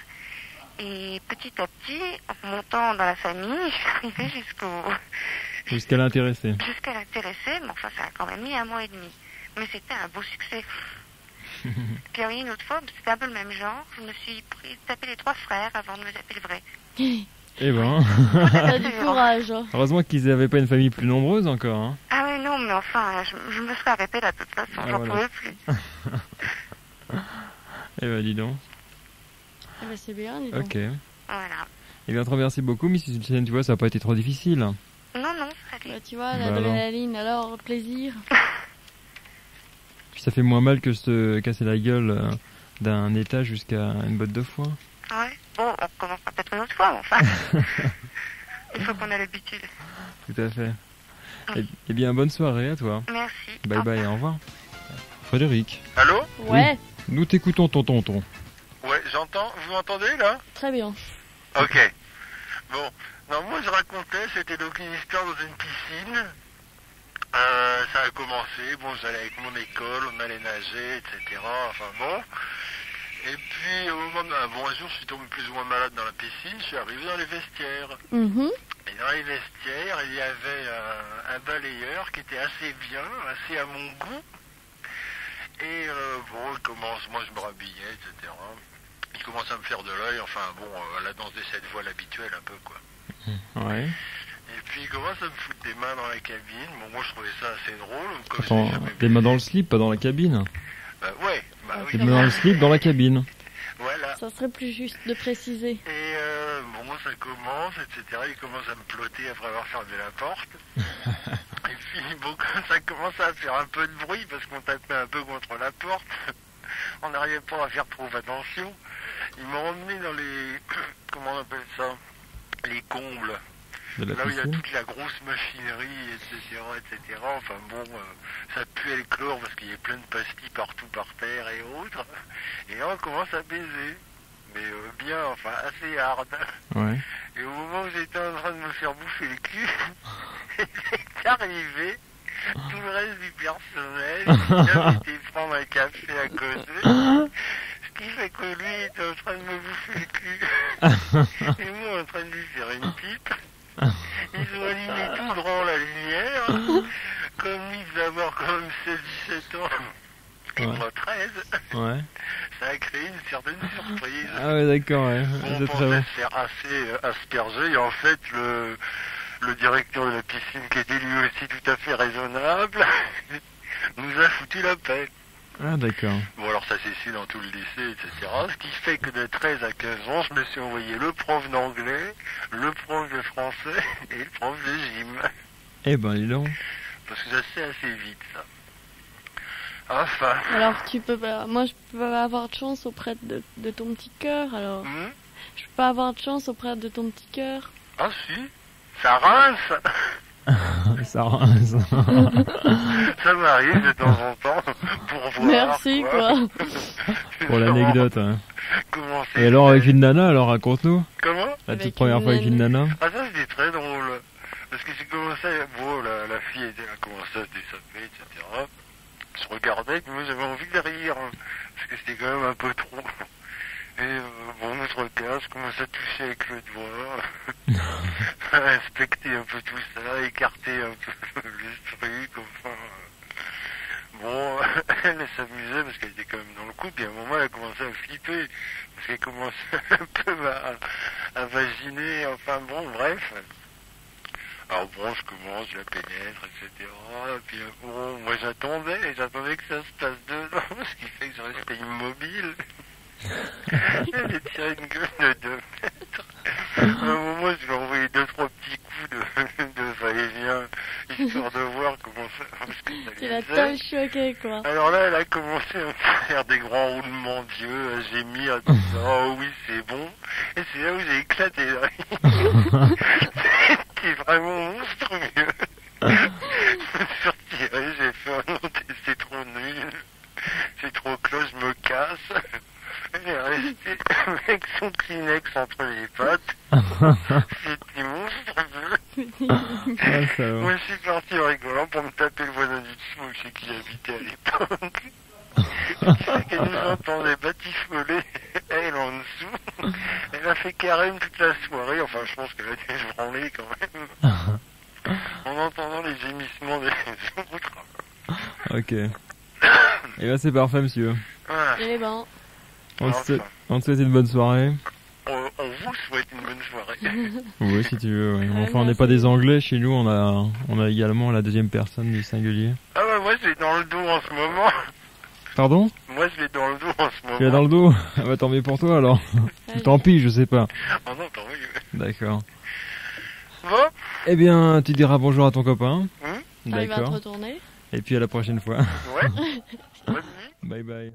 Et petit à petit, en montant dans la famille, je suis arrivée Jusqu'à l'intéresser. Jusqu'à l'intéresser, mais enfin, ça a quand même mis 1 mois et demi. Mais c'était un beau succès. Puis il y a une autre fois, c'était un peu le même genre, je me suis tapé les 3 frères avant de me taper le vrai. Eh ben. T'as du courage. Heureusement qu'ils n'avaient pas une famille plus nombreuse encore. Hein. Ah oui, non, mais enfin, je me serais arrêtée là de toute façon, Ah, j'en voilà. pouvais plus. Eh ben, dis donc. Eh ben, c'est bien, dis donc. Ok. Voilà. Eh bien, te remercie beaucoup, Miss Lucienne, tu vois, ça n'a pas été trop difficile. Non, non, ça allait. Bah, tu vois, Bah, l'adrénaline, alors, plaisir. Puis ça fait moins mal que se casser la gueule d'un étage jusqu'à une botte de foin. Ouais, bon, on commencera peut-être une autre fois, mais enfin. Il faut qu'on ait l'habitude. Tout à fait. Eh bien, bonne soirée à toi. Merci. Bye bye, au revoir. Frédéric. Allô? Ouais. Oui, nous t'écoutons, tonton. Ouais, j'entends. Vous m'entendez là? Très bien. Ok. Bon, non, moi je racontais, c'était donc une histoire dans une piscine. Ça a commencé, bon, j'allais avec mon école, on allait nager, etc. Enfin bon. Et puis, au moment un jour, je suis tombé plus ou moins malade dans la piscine, je suis arrivé dans les vestiaires. Et dans les vestiaires, il y avait un balayeur qui était assez bien, assez à mon goût. Et bon, il commence, moi je me rhabillais, etc. Il commence à me faire de l'œil, enfin bon, la danse des 7 voiles habituelle un peu, quoi. Ouais. Et puis il commence à me foutre des mains dans la cabine. Bon, moi je trouvais ça assez drôle. Comme Attends, des mains dans le slip, pas dans la cabine. Ouais, bah oui. Des mains dans le slip, dans la cabine. Voilà. Ça serait plus juste de préciser. Et bon, ça commence, etc. Il commence à me plotter après avoir fermé la porte. Et puis bon, quand ça commence à faire un peu de bruit parce qu'on tapait un peu contre la porte, on n'arrivait pas à faire trop attention. Ils m'ont emmené dans les... comment on appelle ça? Les combles. Là où il y a toute la grosse machinerie, etc., etc. Enfin bon, ça pue le chlore parce qu'il y a plein de pastilles partout par terre et autres. Et là, on commence à baiser. Mais bien, enfin, assez hard. Ouais. Et au moment où j'étais en train de me faire bouffer le cul, c'est arrivé. Tout le reste du personnel, il avait été prendre un café à côté. Ce qui fait que lui était en train de me bouffer le cul. Et moi en train de lui faire une pipe. Ils ont allumé tout droit la lumière. Comme ils devaient avoir quand même 16-17 ans. Et moi 13. Ouais. Ça a créé une certaine surprise. Ah ouais, d'accord, ouais. Bon, C'est on très pensait bon. se faire assez asperger. Et en fait, le directeur de la piscine, qui était lui aussi tout à fait raisonnable, nous a foutu la paix. Ah, d'accord. Bon, alors ça s'est su dans tout le lycée, etc. Ce qui fait que de 13 à 15 ans, je me suis envoyé le prof d'anglais, le prof de français et le prof de gym. Eh ben, dis donc. Parce que ça se fait assez vite, ça. Enfin. Alors tu peux pas, moi je peux pas avoir de chance auprès de ton petit cœur alors. Je peux pas avoir de chance auprès de ton petit cœur. Ah si, ça rince. Ça rince. Ça m'arrive de temps en temps pour voir. Merci quoi. Pour l'anecdote. Hein. Comment Et alors avec une nana, alors raconte-nous. Comment? La toute première fois avec une nana. Ah ça c'était très drôle. Parce que j'ai commencé, bon la fille a commencé à se dessaper, etc. Je regardais, puis moi j'avais envie de rire, hein, parce que c'était quand même un peu trop. Et bon, je regarde, je commence à toucher avec le doigt, à inspecter un peu tout ça, écarter un peu le truc, enfin... Bon, elle s'amusait parce qu'elle était quand même dans le coup, puis à un moment elle a commencé à flipper, parce qu'elle commençait un peu à vaginer, enfin bon, bref... Alors bon, je commence, je la pénètre, etc. Et puis bon, moi j'attendais que ça se passe dedans, ce qui fait que je restais immobile. Elle a tiré une gueule de 2 mètres. À un moment, je lui ai envoyé 2-3 petits coups de va-et-vient, histoire de voir comment ça... Tu l'as tellement choqué quoi. Alors là, elle a commencé à faire des grands roulements d'yeux, j'ai mis à dire oh oui, c'est bon. Et c'est là où j'ai éclaté de rire. C'était vraiment monstrueux. Je me suis retiré, j'ai fait un non, c'est trop nul. C'est trop close, je me casse. Elle est restée avec son Kleenex entre les pattes. C'était monstrueux. Moi je suis parti en rigolant pour me taper le voisin du dessous chez qui j'habitais à l'époque. Elle nous entendait batifoler, elle en dessous. Elle a fait carême toute la soirée, enfin je pense qu'elle a été branlée quand même. En entendant les gémissements des autres. Ok. Et là c'est parfait monsieur. Et ben. On te souhaite une bonne soirée. On vous souhaite une bonne soirée. Oui, si tu veux. Ouais. Enfin, on n'est pas des Anglais. Chez nous, on a également la deuxième personne du singulier. Ah bah moi, je l'ai dans le dos en ce moment. Pardon? Moi, je l'ai dans le dos en ce moment. Tu l'as dans le dos? Ah bah tant mieux pour toi alors. Tant pis, je sais pas. Oh non, tant mieux. D'accord. Bon. Eh bien, tu diras bonjour à ton copain. Il va te D'accord. retourner. Et puis à la prochaine fois. Ouais. Bonne nuit. Bye bye.